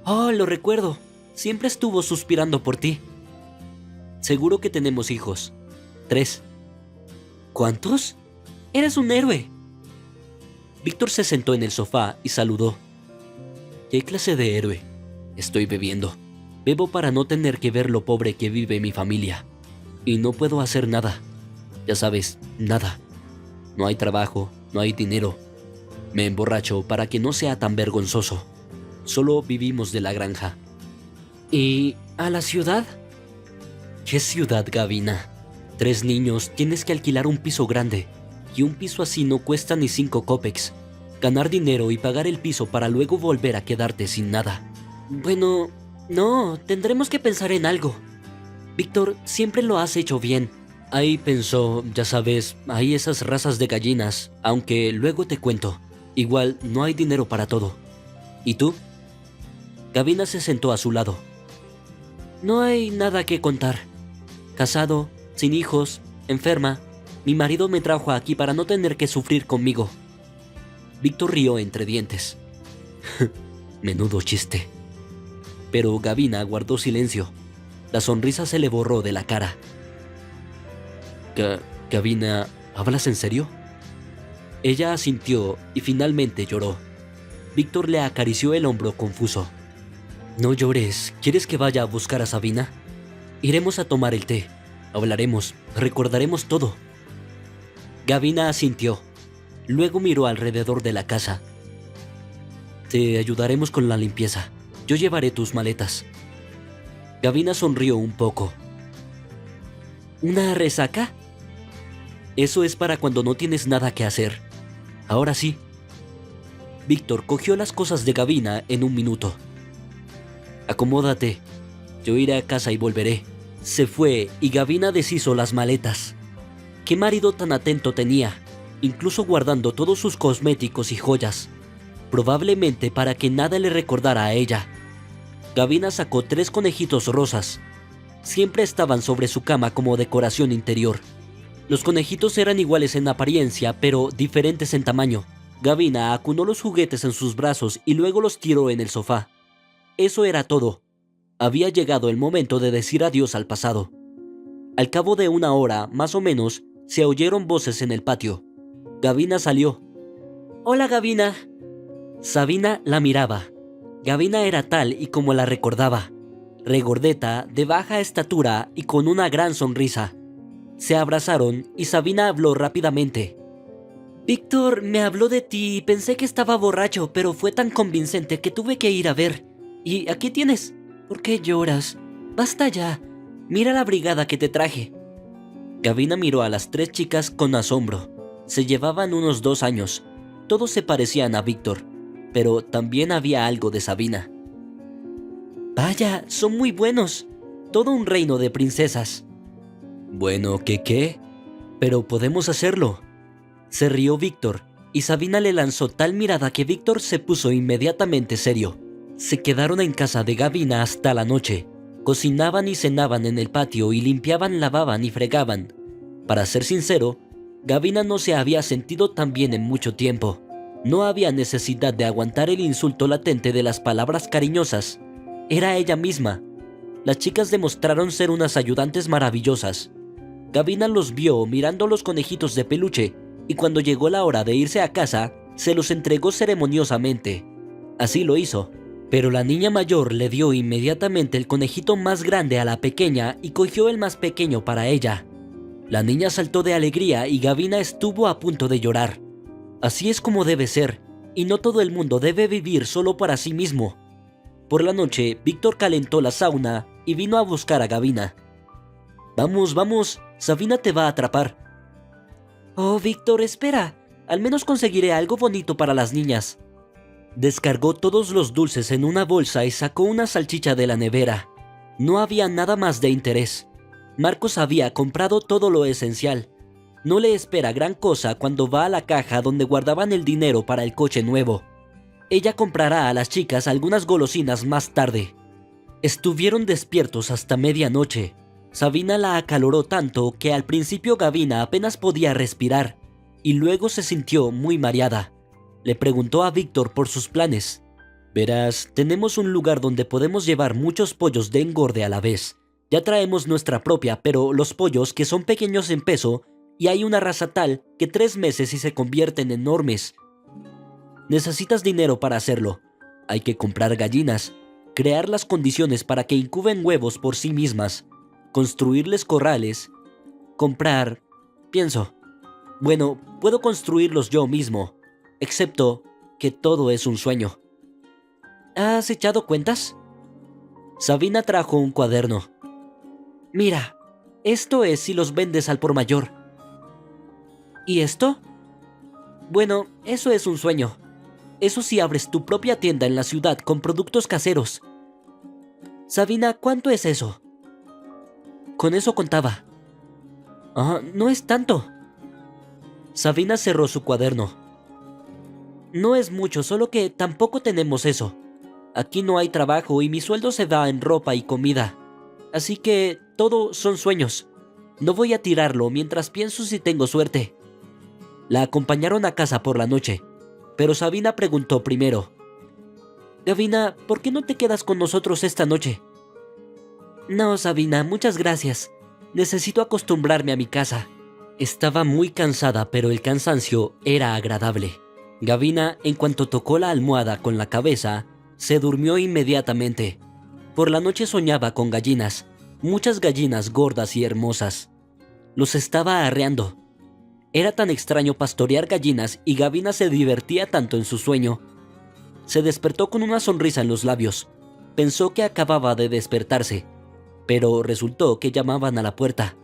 Oh, lo recuerdo. Siempre estuvo suspirando por ti. Seguro que tenemos hijos. 3. ¿Cuántos? Eres un héroe. Víctor se sentó en el sofá y saludó. ¿Qué clase de héroe? Estoy bebiendo. Bebo para no tener que ver lo pobre que vive mi familia. Y no puedo hacer nada. Ya sabes, nada. No hay trabajo, no hay dinero. Me emborracho para que no sea tan vergonzoso. Solo vivimos de la granja. ¿Y a la ciudad? ¿Qué ciudad, Gavina? 3 niños, tienes que alquilar un piso grande. Y un piso así no cuesta ni 5 cópex. Ganar dinero y pagar el piso para luego volver a quedarte sin nada. Bueno, no, tendremos que pensar en algo. Víctor, siempre lo has hecho bien. Ahí pensó, ya sabes, hay esas razas de gallinas, aunque luego te cuento. Igual no hay dinero para todo. ¿Y tú? Gavina se sentó a su lado. No hay nada que contar. Casado, sin hijos, enferma. Mi marido me trajo aquí para no tener que sufrir conmigo. Víctor rió entre dientes. Menudo chiste. Pero Gavina guardó silencio. La sonrisa se le borró de la cara. Gavina, ¿hablas en serio? Ella asintió y finalmente lloró. Víctor le acarició el hombro confuso. No llores, ¿quieres que vaya a buscar a Sabina? Iremos a tomar el té, hablaremos, recordaremos todo. Gavina asintió. Luego miró alrededor de la casa. Te ayudaremos con la limpieza. Yo llevaré tus maletas. Gavina sonrió un poco. ¿Una resaca? Eso es para cuando no tienes nada que hacer. Ahora sí. Víctor cogió las cosas de Gavina en un minuto. Acomódate. Yo iré a casa y volveré. Se fue y Gavina deshizo las maletas. ¿Qué marido tan atento tenía? Incluso guardando todos sus cosméticos y joyas. Probablemente para que nada le recordara a ella. Gavina sacó 3 conejitos rosas. Siempre estaban sobre su cama como decoración interior. Los conejitos eran iguales en apariencia, pero diferentes en tamaño. Gavina acunó los juguetes en sus brazos y luego los tiró en el sofá. Eso era todo. Había llegado el momento de decir adiós al pasado. Al cabo de 1 hora, más o menos, se oyeron voces en el patio. Gavina salió. «Hola, Gavina». Sabina la miraba. Gavina era tal y como la recordaba. Regordeta, de baja estatura y con una gran sonrisa. Se abrazaron y Sabina habló rápidamente. «Víctor me habló de ti y pensé que estaba borracho, pero fue tan convincente que tuve que ir a ver. Y aquí tienes. ¿Por qué lloras? Basta ya. Mira la brigada que te traje». Gavina miró a las 3 chicas con asombro. Se llevaban unos 2 años. Todos se parecían a Víctor, pero también había algo de Sabina. «Vaya, son muy buenos. Todo un reino de princesas». «Bueno, ¿qué? Pero podemos hacerlo». Se rió Víctor, y Sabina le lanzó tal mirada que Víctor se puso inmediatamente serio. Se quedaron en casa de Gavina hasta la noche. Cocinaban y cenaban en el patio y limpiaban, lavaban y fregaban. Para ser sincero, Gavina no se había sentido tan bien en mucho tiempo. No había necesidad de aguantar el insulto latente de las palabras cariñosas. Era ella misma. Las chicas demostraron ser unas ayudantes maravillosas. Gavina los vio mirando los conejitos de peluche y cuando llegó la hora de irse a casa, se los entregó ceremoniosamente. Así lo hizo, pero la niña mayor le dio inmediatamente el conejito más grande a la pequeña y cogió el más pequeño para ella. La niña saltó de alegría y Gavina estuvo a punto de llorar. Así es como debe ser, y no todo el mundo debe vivir solo para sí mismo. Por la noche, Víctor calentó la sauna y vino a buscar a Gavina. Vamos, Sabina te va a atrapar». «Oh, Víctor, espera. Al menos conseguiré algo bonito para las niñas». Descargó todos los dulces en una bolsa y sacó una salchicha de la nevera. No había nada más de interés. Marcos había comprado todo lo esencial. No le espera gran cosa cuando va a la caja donde guardaban el dinero para el coche nuevo. Ella comprará a las chicas algunas golosinas más tarde. Estuvieron despiertos hasta medianoche. Sabina la acaloró tanto que al principio Gavina apenas podía respirar y luego se sintió muy mareada. Le preguntó a Víctor por sus planes. «Verás, tenemos un lugar donde podemos llevar muchos pollos de engorde a la vez. Ya traemos nuestra propia, pero los pollos que son pequeños en peso y hay una raza tal que 3 meses y se convierten enormes. Necesitas dinero para hacerlo. Hay que comprar gallinas, crear las condiciones para que incuben huevos por sí mismas, construirles corrales, comprar... Pienso, bueno, puedo construirlos yo mismo, excepto que todo es un sueño». «¿Has echado cuentas?» Sabina trajo un cuaderno. «Mira, esto es si los vendes al por mayor». «¿Y esto?» «Bueno, eso es un sueño. Eso si abres tu propia tienda en la ciudad con productos caseros». «Sabina, ¿cuánto es eso?» Con eso contaba. «Ah, no es tanto». Sabina cerró su cuaderno. «No es mucho, solo que tampoco tenemos eso. Aquí no hay trabajo y mi sueldo se va en ropa y comida. Así que todo son sueños». No voy a tirarlo mientras pienso si tengo suerte. La acompañaron a casa por la noche, pero Sabina preguntó primero: Gavina, ¿por qué no te quedas con nosotros esta noche? No, Sabina, muchas gracias. Necesito acostumbrarme a mi casa. Estaba muy cansada, pero el cansancio era agradable. Gavina, en cuanto tocó la almohada con la cabeza, se durmió inmediatamente. Por la noche soñaba con gallinas, muchas gallinas gordas y hermosas. Los estaba arreando. Era tan extraño pastorear gallinas y Gavina se divertía tanto en su sueño. Se despertó con una sonrisa en los labios. Pensó que acababa de despertarse, pero resultó que llamaban a la puerta.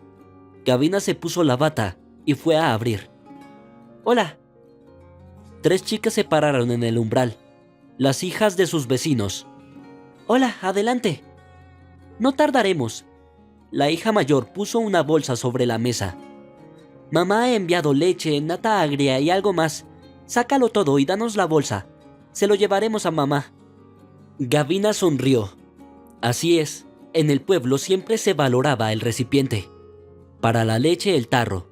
Gavina se puso la bata y fue a abrir. ¡Hola! 3 chicas se pararon en el umbral, las hijas de sus vecinos. ¡Hola, adelante! No tardaremos. La hija mayor puso una bolsa sobre la mesa. Mamá ha enviado leche, nata agria y algo más. Sácalo todo y danos la bolsa. Se lo llevaremos a mamá. Gavina sonrió. Así es, en el pueblo siempre se valoraba el recipiente. Para la leche el tarro,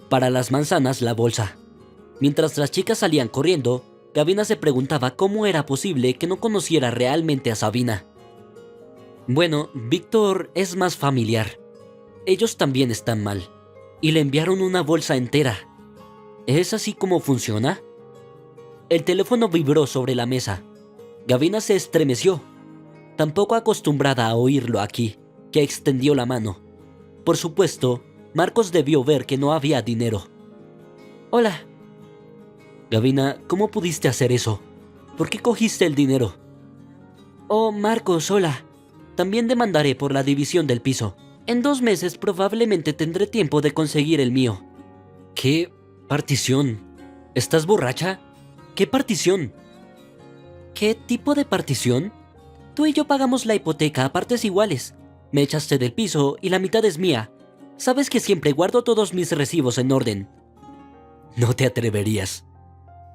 para las manzanas la bolsa. Mientras las chicas salían corriendo, Gavina se preguntaba cómo era posible que no conociera realmente a Sabina. Bueno, Víctor es más familiar. Ellos también están mal, y le enviaron una bolsa entera. ¿Es así como funciona? El teléfono vibró sobre la mesa. Gavina se estremeció, tan poco acostumbrada a oírlo aquí, que extendió la mano. Por supuesto, Marcos debió ver que no había dinero. Hola. Gavina, ¿cómo pudiste hacer eso? ¿Por qué cogiste el dinero? Oh, Marcos, hola. También demandaré por la división del piso. En 2 meses probablemente tendré tiempo de conseguir el mío. ¿Qué partición? ¿Estás borracha? ¿Qué partición? ¿Qué tipo de partición? Tú y yo pagamos la hipoteca a partes iguales. Me echaste del piso y la mitad es mía. Sabes que siempre guardo todos mis recibos en orden. No te atreverías,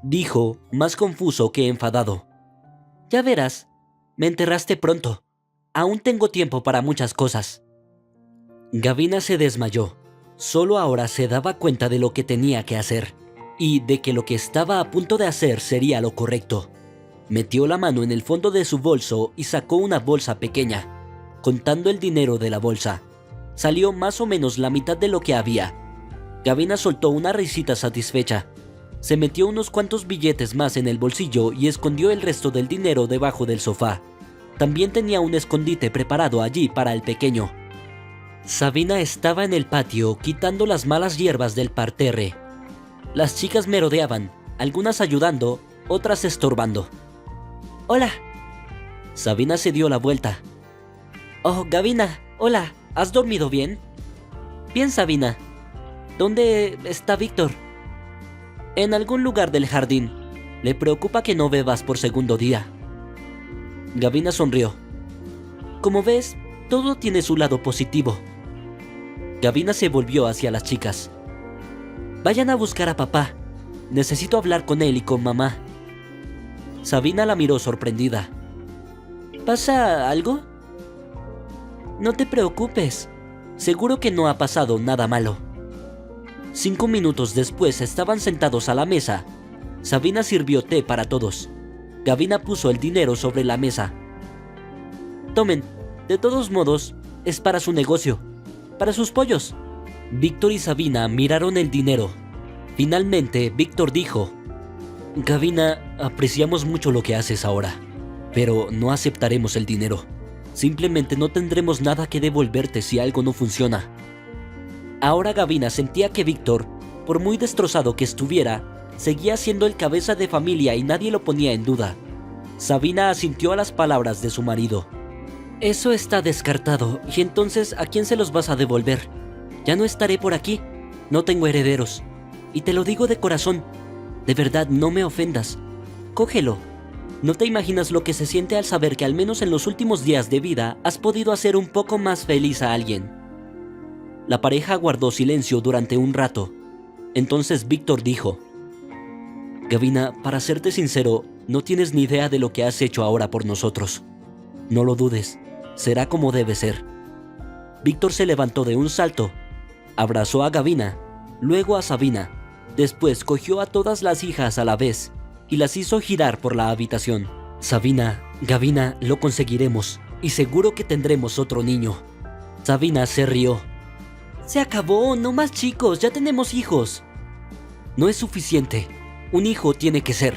dijo, más confuso que enfadado. Ya verás, me enterraste pronto. Aún tengo tiempo para muchas cosas. Gavina se desmayó. Solo ahora se daba cuenta de lo que tenía que hacer, y de que lo que estaba a punto de hacer sería lo correcto. Metió la mano en el fondo de su bolso y sacó una bolsa pequeña. Contando el dinero de la bolsa, salió más o menos la mitad de lo que había. Gavina soltó una risita satisfecha. Se metió unos cuantos billetes más en el bolsillo y escondió el resto del dinero debajo del sofá. También tenía un escondite preparado allí para el pequeño. Sabina estaba en el patio quitando las malas hierbas del parterre. Las chicas merodeaban, algunas ayudando, otras estorbando. ¡Hola! Sabina se dio la vuelta. Oh, Gavina, hola, ¿has dormido bien? Bien, Sabina. ¿Dónde está Víctor? En algún lugar del jardín. Le preocupa que no bebas por segundo día. Gavina sonrió. Como ves, todo tiene su lado positivo. Gavina se volvió hacia las chicas. Vayan a buscar a papá. Necesito hablar con él y con mamá. Sabina la miró sorprendida. ¿Pasa algo? No te preocupes. Seguro que no ha pasado nada malo. 5 minutos después estaban sentados a la mesa. Sabina sirvió té para todos. Gavina puso el dinero sobre la mesa. Tomen, de todos modos, es para su negocio, para sus pollos. Víctor y Sabina miraron el dinero. Finalmente, Víctor dijo: Gavina, apreciamos mucho lo que haces ahora, pero no aceptaremos el dinero. Simplemente no tendremos nada que devolverte si algo no funciona. Ahora Gavina sentía que Víctor, por muy destrozado que estuviera, seguía siendo el cabeza de familia y nadie lo ponía en duda. Sabina asintió a las palabras de su marido. Eso está descartado, y entonces, ¿a quién se los vas a devolver? Ya no estaré por aquí, no tengo herederos. Y te lo digo de corazón, de verdad no me ofendas. Cógelo. No te imaginas lo que se siente al saber que al menos en los últimos días de vida has podido hacer un poco más feliz a alguien. La pareja guardó silencio durante un rato. Entonces Víctor dijo: Gavina, para serte sincero, no tienes ni idea de lo que has hecho ahora por nosotros. No lo dudes, será como debe ser. Víctor se levantó de un salto. Abrazó a Gavina, luego a Sabina. Después cogió a todas las hijas a la vez y las hizo girar por la habitación. Sabina, Gavina, lo conseguiremos y seguro que tendremos otro niño. Sabina se rió. Se acabó, no más chicos, ya tenemos hijos. No es suficiente, un hijo tiene que ser.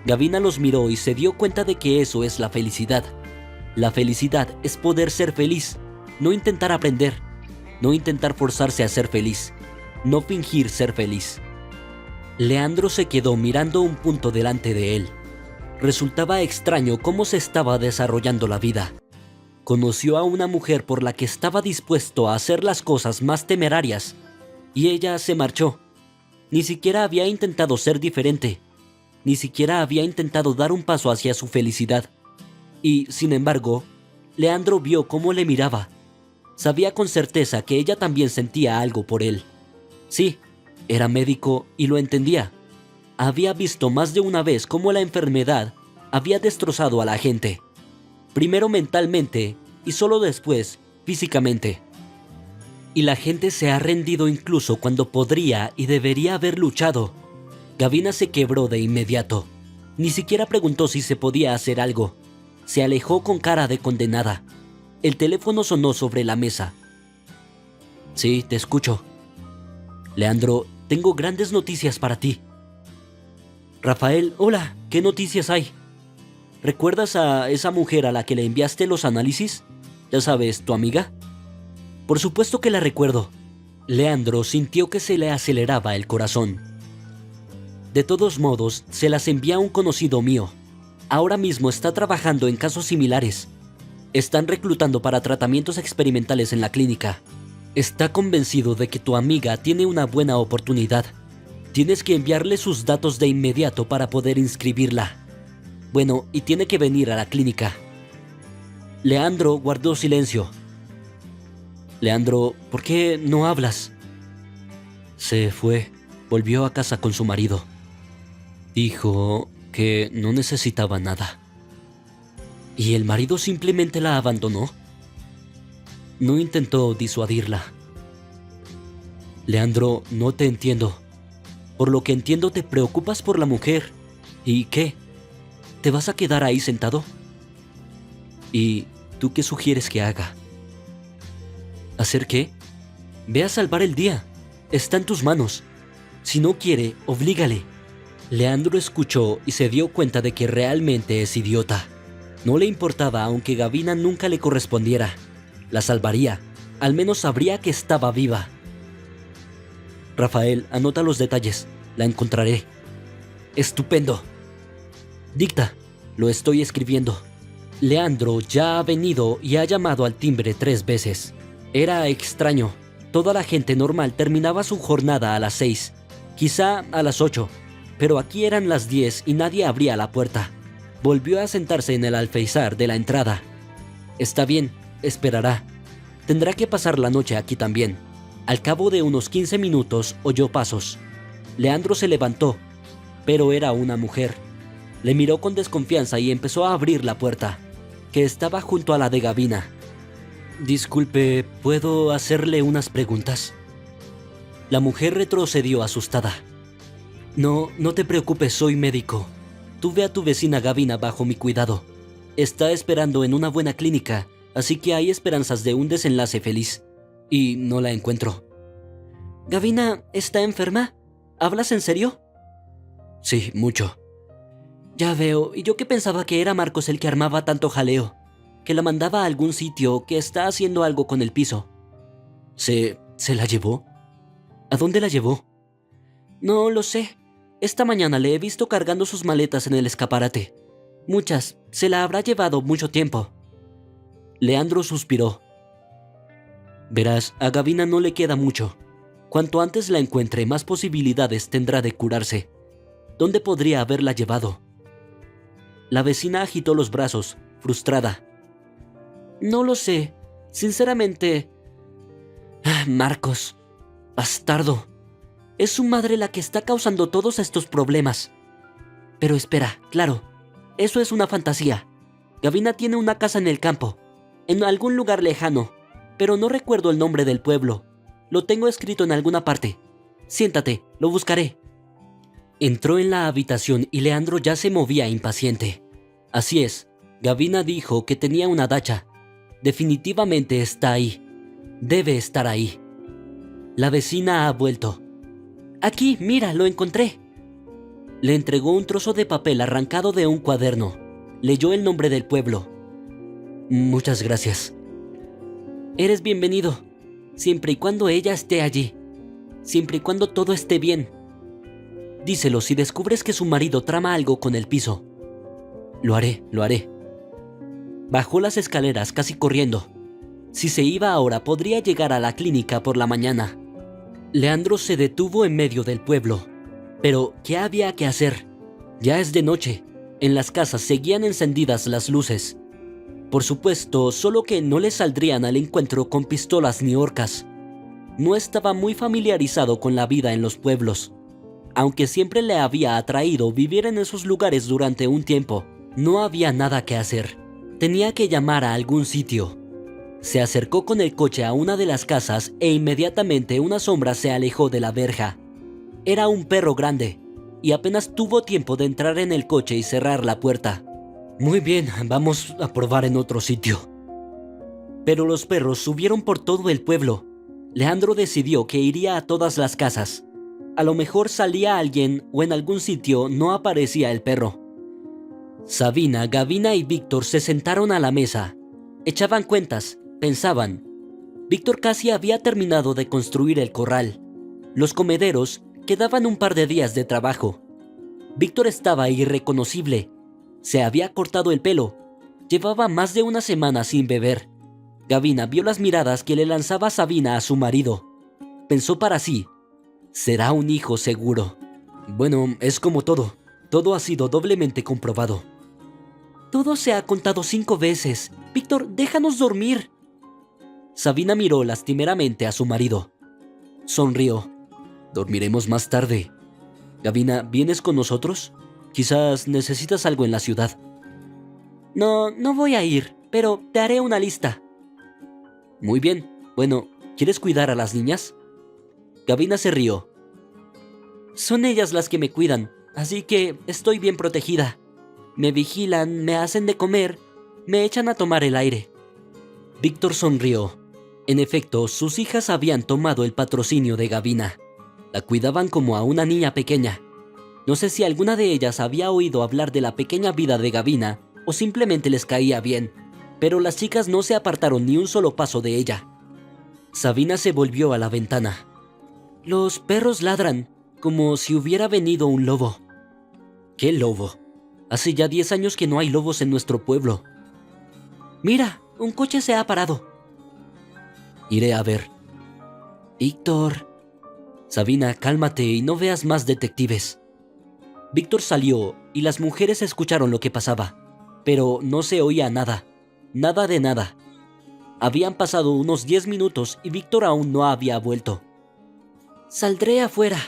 Gavina los miró y se dio cuenta de que eso es la felicidad. La felicidad es poder ser feliz, no intentar aprender, no intentar forzarse a ser feliz, no fingir ser feliz. Leandro se quedó mirando un punto delante de él. Resultaba extraño cómo se estaba desarrollando la vida. Conoció a una mujer por la que estaba dispuesto a hacer las cosas más temerarias, y ella se marchó. Ni siquiera había intentado ser diferente, ni siquiera había intentado dar un paso hacia su felicidad. Y, sin embargo, Leandro vio cómo le miraba. Sabía con certeza que ella también sentía algo por él. Sí, era médico y lo entendía. Había visto más de una vez cómo la enfermedad había destrozado a la gente. Primero mentalmente y solo después físicamente. Y la gente se ha rendido incluso cuando podría y debería haber luchado. Gavina se quebró de inmediato. Ni siquiera preguntó si se podía hacer algo. Se alejó con cara de condenada. El teléfono sonó sobre la mesa. Sí, te escucho. Leandro, tengo grandes noticias para ti. Rafael, hola, ¿qué noticias hay? ¿Recuerdas a esa mujer a la que le enviaste los análisis? Ya sabes, tu amiga. Por supuesto que la recuerdo. Leandro sintió que se le aceleraba el corazón. De todos modos, se las envía a un conocido mío. Ahora mismo está trabajando en casos similares. Están reclutando para tratamientos experimentales en la clínica. Está convencido de que tu amiga tiene una buena oportunidad. Tienes que enviarle sus datos de inmediato para poder inscribirla. Bueno, y tiene que venir a la clínica. Leandro guardó silencio. Leandro, ¿por qué no hablas? Se fue. Volvió a casa con su marido. Dijo que no necesitaba nada. ¿Y el marido simplemente la abandonó? No intentó disuadirla. Leandro, no te entiendo. Por lo que entiendo, te preocupas por la mujer. ¿Y qué? ¿Te vas a quedar ahí sentado? ¿Y tú qué sugieres que haga? ¿Hacer qué? Ve a salvar el día. Está en tus manos. Si no quiere, oblígale. Leandro escuchó y se dio cuenta de que realmente es idiota. No le importaba aunque Gavina nunca le correspondiera. La salvaría. Al menos sabría que estaba viva. Rafael, anota los detalles. La encontraré. Estupendo. Dicta. Lo estoy escribiendo. Leandro ya ha venido y ha llamado al timbre 3 veces. Era extraño. Toda la gente normal terminaba su jornada a las 6. Quizá a las 8. Pero aquí eran las 10 y nadie abría la puerta. Volvió a sentarse en el alféizar de la entrada. Está bien, esperará. Tendrá que pasar la noche aquí también. Al cabo de unos 15 minutos oyó pasos. Leandro se levantó, pero era una mujer. Le miró con desconfianza y empezó a abrir la puerta, que estaba junto a la de Gavina. Disculpe, ¿puedo hacerle unas preguntas? La mujer retrocedió asustada. No te preocupes, soy médico. Tuve a tu vecina Gavina bajo mi cuidado. Está esperando en una buena clínica, así que hay esperanzas de un desenlace feliz. Y no la encuentro. ¿Gavina está enferma? ¿Hablas en serio? Sí, mucho. Ya veo, y yo que pensaba que era Marcos el que armaba tanto jaleo, que la mandaba a algún sitio, que está haciendo algo con el piso. ¿Se la llevó? ¿A dónde la llevó? No lo sé. Esta mañana le he visto cargando sus maletas en el escaparate. Muchas. Se la habrá llevado mucho tiempo. Leandro suspiró. Verás, a Gavina no le queda mucho. Cuanto antes la encuentre, más posibilidades tendrá de curarse. ¿Dónde podría haberla llevado? La vecina agitó los brazos, frustrada. No lo sé. Sinceramente... Marcos. Bastardo. Es su madre la que está causando todos estos problemas. Pero espera, claro. Eso es una fantasía. Gavina tiene una casa en el campo, en algún lugar lejano, pero no recuerdo el nombre del pueblo. Lo tengo escrito en alguna parte. Siéntate, lo buscaré. Entró en la habitación y Leandro ya se movía impaciente. Así es, Gavina dijo que tenía una dacha. Definitivamente está ahí. Debe estar ahí. La vecina ha vuelto. Aquí, mira, lo encontré. Le entregó un trozo de papel arrancado de un cuaderno. Leyó el nombre del pueblo. Muchas gracias. Eres bienvenido, siempre y cuando ella esté allí. Siempre y cuando todo esté bien. Díselo si descubres que su marido trama algo con el piso. Lo haré. Bajó las escaleras casi corriendo. Si se iba ahora, podría llegar a la clínica por la mañana. Leandro se detuvo en medio del pueblo. Pero, ¿qué había que hacer? Ya es de noche. En las casas seguían encendidas las luces. Por supuesto, solo que no le saldrían al encuentro con pistolas ni horcas. No estaba muy familiarizado con la vida en los pueblos. Aunque siempre le había atraído vivir en esos lugares durante un tiempo, no había nada que hacer. Tenía que llamar a algún sitio. Se acercó con el coche a una de las casas e inmediatamente una sombra se alejó de la verja. Era un perro grande, y apenas tuvo tiempo de entrar en el coche y cerrar la puerta. Muy bien, vamos a probar en otro sitio. Pero los perros subieron por todo el pueblo. Leandro decidió que iría a todas las casas. A lo mejor salía alguien o en algún sitio no aparecía el perro. Sabina, Gavina y Víctor se sentaron a la mesa. Echaban cuentas, pensaban. Víctor casi había terminado de construir el corral. Los comederos quedaban un par de días de trabajo. Víctor estaba irreconocible. Se había cortado el pelo. Llevaba más de una semana sin beber. Gavina vio las miradas que le lanzaba Sabina a su marido. Pensó para sí, será un hijo seguro. Bueno, es como todo. Todo ha sido doblemente comprobado. Todo se ha contado 5 veces. Víctor, déjanos dormir. Sabina miró lastimeramente a su marido. Sonrió. Dormiremos más tarde. Gavina, ¿vienes con nosotros? Quizás necesitas algo en la ciudad. No voy a ir, pero te haré una lista. Muy bien. Bueno, ¿quieres cuidar a las niñas? Gavina se rió. Son ellas las que me cuidan, así que estoy bien protegida. Me vigilan, me hacen de comer, me echan a tomar el aire. Víctor sonrió. En efecto, sus hijas habían tomado el patrocinio de Gavina. La cuidaban como a una niña pequeña. No sé si alguna de ellas había oído hablar de la pequeña vida de Gavina o simplemente les caía bien, pero las chicas no se apartaron ni un solo paso de ella. Sabina se volvió a la ventana. Los perros ladran, como si hubiera venido un lobo. ¿Qué lobo? Hace ya 10 años que no hay lobos en nuestro pueblo. Mira, un coche se ha parado. Iré a ver. Víctor. Sabina, cálmate y no veas más detectives. Víctor salió y las mujeres escucharon lo que pasaba, pero no se oía nada, nada de nada. Habían pasado unos 10 minutos y Víctor aún no había vuelto. Saldré afuera.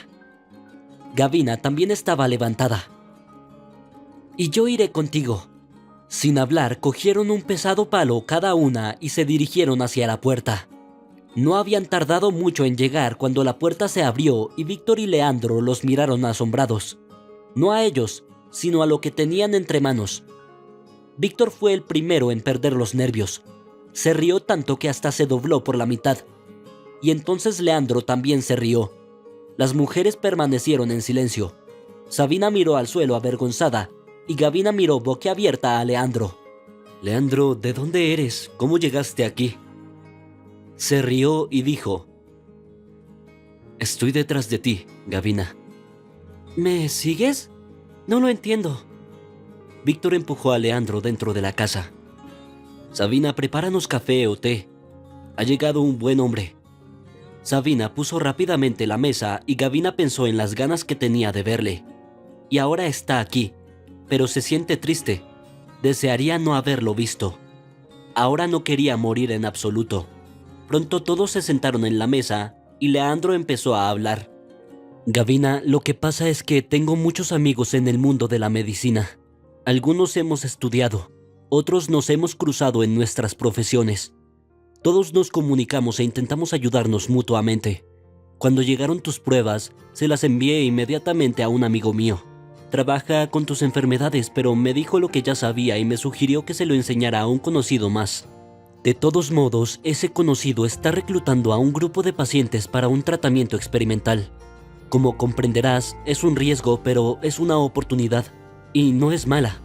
Gavina también estaba levantada. Y yo iré contigo. Sin hablar, cogieron un pesado palo cada una y se dirigieron hacia la puerta. No habían tardado mucho en llegar cuando la puerta se abrió y Víctor y Leandro los miraron asombrados. No a ellos, sino a lo que tenían entre manos. Víctor fue el primero en perder los nervios. Se rió tanto que hasta se dobló por la mitad. Y entonces Leandro también se rió. Las mujeres permanecieron en silencio. Sabina miró al suelo avergonzada y Gavina miró boquiabierta a Leandro. Leandro, ¿de dónde eres? ¿Cómo llegaste aquí? Se rió y dijo: Estoy detrás de ti, Gavina. ¿Me sigues? No lo entiendo. Víctor empujó a Leandro dentro de la casa. Sabina, prepáranos café o té. Ha llegado un buen hombre. Sabina puso rápidamente la mesa y Gavina pensó en las ganas que tenía de verle. Y ahora está aquí, pero se siente triste. Desearía no haberlo visto. Ahora no quería morir en absoluto. Pronto todos se sentaron en la mesa y Leandro empezó a hablar. Gavina, lo que pasa es que tengo muchos amigos en el mundo de la medicina. Algunos hemos estudiado, otros nos hemos cruzado en nuestras profesiones. Todos nos comunicamos e intentamos ayudarnos mutuamente. Cuando llegaron tus pruebas, se las envié inmediatamente a un amigo mío. Trabaja con tus enfermedades, pero me dijo lo que ya sabía y me sugirió que se lo enseñara a un conocido más. De todos modos, ese conocido está reclutando a un grupo de pacientes para un tratamiento experimental. Como comprenderás, es un riesgo, pero es una oportunidad. Y no es mala.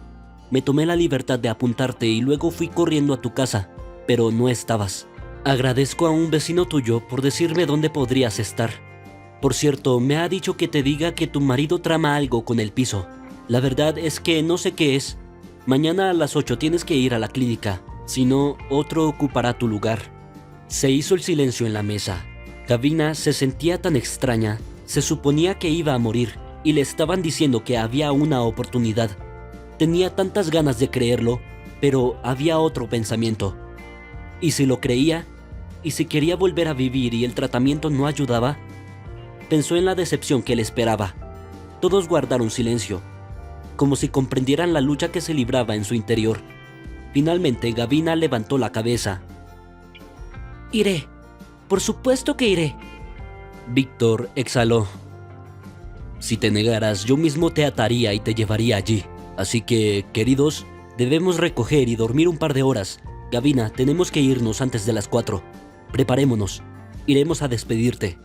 Me tomé la libertad de apuntarte y luego fui corriendo a tu casa, pero no estabas. Agradezco a un vecino tuyo por decirme dónde podrías estar. Por cierto, me ha dicho que te diga que tu marido trama algo con el piso. La verdad es que no sé qué es. Mañana a las 8 tienes que ir a la clínica, si no, otro ocupará tu lugar. Se hizo el silencio en la mesa. Gavina se sentía tan extraña. Se suponía que iba a morir y le estaban diciendo que había una oportunidad. Tenía tantas ganas de creerlo, pero había otro pensamiento. ¿Y si lo creía? ¿Y si quería volver a vivir y el tratamiento no ayudaba? Pensó en la decepción que le esperaba. Todos guardaron silencio, como si comprendieran la lucha que se libraba en su interior. Finalmente, Gavina levantó la cabeza. «Iré. Por supuesto que iré». Víctor exhaló. «Si te negaras, yo mismo te ataría y te llevaría allí. Así que, queridos, debemos recoger y dormir un par de horas. Gavina, tenemos que irnos antes de las 4. Preparémonos. Iremos a despedirte».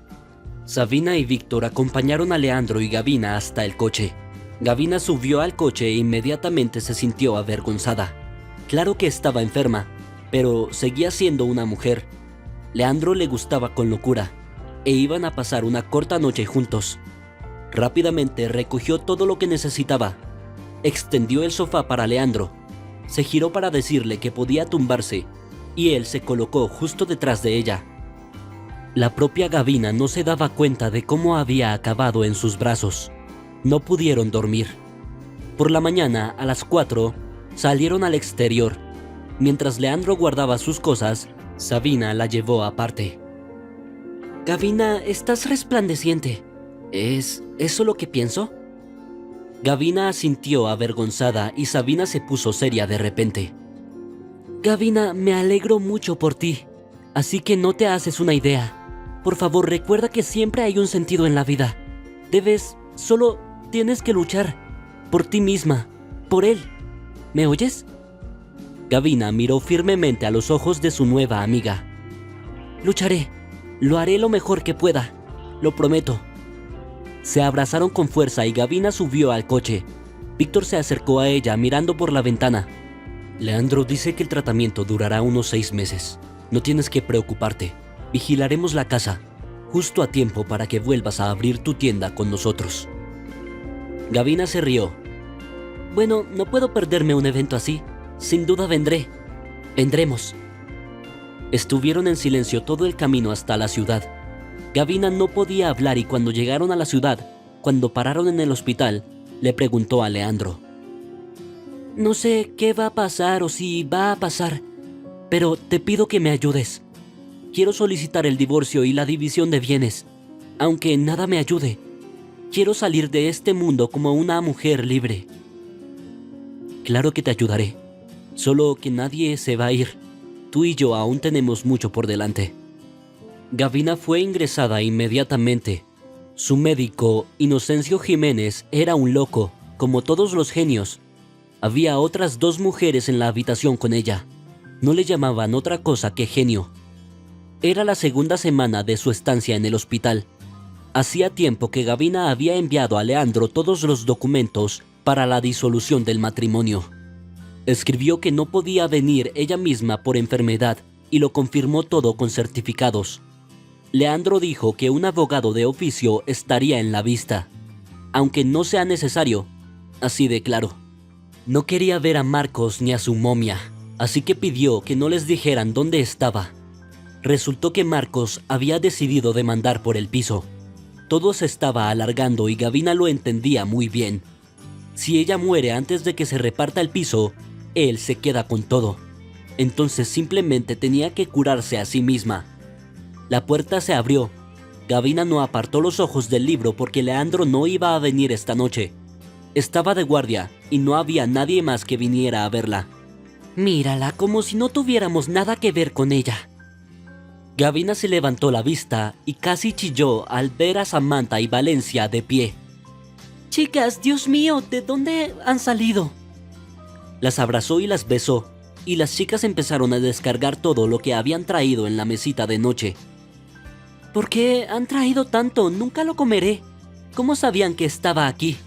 Sabina y Víctor acompañaron a Leandro y Gavina hasta el coche. Gavina subió al coche e inmediatamente se sintió avergonzada. Claro que estaba enferma, pero seguía siendo una mujer. Leandro le gustaba con locura, e iban a pasar una corta noche juntos. Rápidamente recogió todo lo que necesitaba. Extendió el sofá para Leandro. Se giró para decirle que podía tumbarse, y él se colocó justo detrás de ella. La propia Gavina no se daba cuenta de cómo había acabado en sus brazos. No pudieron dormir. Por la mañana, a las 4, salieron al exterior. Mientras Leandro guardaba sus cosas, Sabina la llevó aparte. «Gavina, estás resplandeciente. ¿Es eso lo que pienso?» Gavina asintió avergonzada y Sabina se puso seria de repente. «Gavina, me alegro mucho por ti. Así que no te haces una idea. Por favor, recuerda que siempre hay un sentido en la vida. Solo tienes que luchar. Por ti misma. Por él. ¿Me oyes?» Gavina miró firmemente a los ojos de su nueva amiga. «Lucharé. Lo haré lo mejor que pueda. Lo prometo». Se abrazaron con fuerza y Gavina subió al coche. Víctor se acercó a ella mirando por la ventana. «Leandro dice que el tratamiento durará unos 6 meses. No tienes que preocuparte. Vigilaremos la casa, justo a tiempo para que vuelvas a abrir tu tienda con nosotros». Gavina se rió. «Bueno, no puedo perderme un evento así. Sin duda vendré. Vendremos». Estuvieron en silencio todo el camino hasta la ciudad. Gavina no podía hablar y cuando llegaron a la ciudad, cuando pararon en el hospital, le preguntó a Leandro. «No sé qué va a pasar o si va a pasar, pero te pido que me ayudes. Quiero solicitar el divorcio y la división de bienes, aunque nada me ayude. Quiero salir de este mundo como una mujer libre». «Claro que te ayudaré. Solo que nadie se va a ir. Tú y yo aún tenemos mucho por delante». Gavina fue ingresada inmediatamente. Su médico, Inocencio Jiménez, era un loco, como todos los genios. Había otras 2 mujeres en la habitación con ella. No le llamaban otra cosa que genio. Era la segunda semana de su estancia en el hospital. Hacía tiempo que Gavina había enviado a Leandro todos los documentos para la disolución del matrimonio. Escribió que no podía venir ella misma por enfermedad y lo confirmó todo con certificados. Leandro dijo que un abogado de oficio estaría en la vista, aunque no sea necesario, así de claro. No quería ver a Marcos ni a su momia, así que pidió que no les dijeran dónde estaba. Resultó que Marcos había decidido demandar por el piso. Todo se estaba alargando y Gavina lo entendía muy bien. Si ella muere antes de que se reparta el piso, él se queda con todo. Entonces simplemente tenía que curarse a sí misma. La puerta se abrió. Gavina no apartó los ojos del libro porque Leandro no iba a venir esta noche. Estaba de guardia y no había nadie más que viniera a verla. «Mírala, como si no tuviéramos nada que ver con ella». Gavina se levantó la vista y casi chilló al ver a Samantha y Valencia de pie. «Chicas, Dios mío, ¿de dónde han salido?». Las abrazó y las besó, y las chicas empezaron a descargar todo lo que habían traído en la mesita de noche. «¿Por qué han traído tanto? Nunca lo comeré. ¿Cómo sabían que estaba aquí?».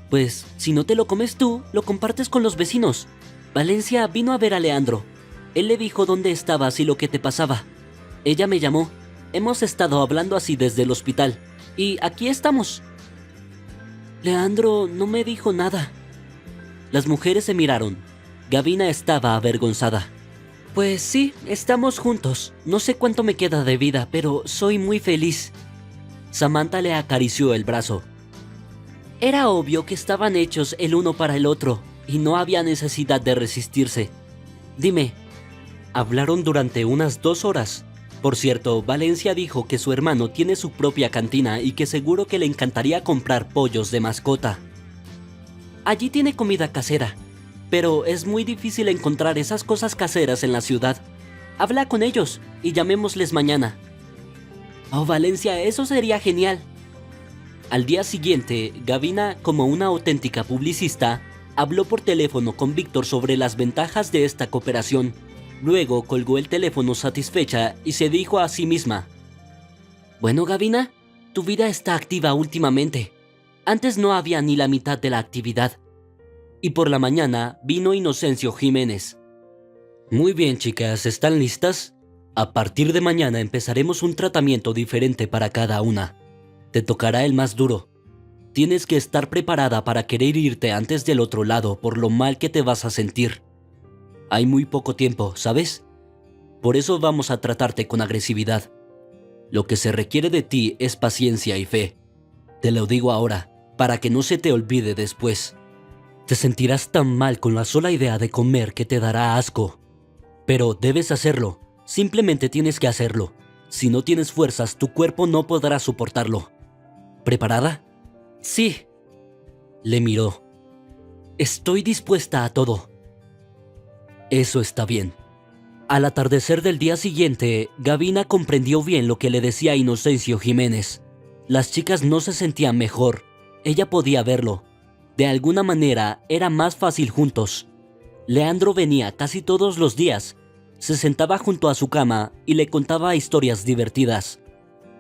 «Pues, si no te lo comes tú, lo compartes con los vecinos. Valencia vino a ver a Leandro. Él le dijo dónde estabas y lo que te pasaba. Ella me llamó. Hemos estado hablando así desde el hospital. Y aquí estamos». «Leandro no me dijo nada». Las mujeres se miraron. Gavina estaba avergonzada. «Pues sí, estamos juntos. No sé cuánto me queda de vida, pero soy muy feliz». Samantha le acarició el brazo. Era obvio que estaban hechos el uno para el otro, y no había necesidad de resistirse. «Dime». Hablaron durante unas 2 horas. Por cierto, Valencia dijo que su hermano tiene su propia cantina y que seguro que le encantaría comprar pollos de mascota. «Allí tiene comida casera, pero es muy difícil encontrar esas cosas caseras en la ciudad. Habla con ellos y llamémosles mañana». «Oh, Valencia, eso sería genial». Al día siguiente, Gavina, como una auténtica publicista, habló por teléfono con Víctor sobre las ventajas de esta cooperación. Luego colgó el teléfono satisfecha y se dijo a sí misma: «Bueno, Gavina, tu vida está activa últimamente. Antes no había ni la mitad de la actividad». Y por la mañana vino Inocencio Jiménez. «Muy bien, chicas, ¿están listas? A partir de mañana empezaremos un tratamiento diferente para cada una. Te tocará el más duro. Tienes que estar preparada para querer irte antes del otro lado por lo mal que te vas a sentir. Hay muy poco tiempo, ¿sabes? Por eso vamos a tratarte con agresividad. Lo que se requiere de ti es paciencia y fe. Te lo digo ahora, para que no se te olvide después. Te sentirás tan mal con la sola idea de comer que te dará asco. Pero debes hacerlo, simplemente tienes que hacerlo. Si no tienes fuerzas, tu cuerpo no podrá soportarlo. ¿Preparada?». «Sí». Le miró. «Estoy dispuesta a todo». «Eso está bien». Al atardecer del día siguiente, Gavina comprendió bien lo que le decía Inocencio Jiménez. Las chicas no se sentían mejor. Ella podía verlo. De alguna manera, era más fácil juntos. Leandro venía casi todos los días. Se sentaba junto a su cama y le contaba historias divertidas.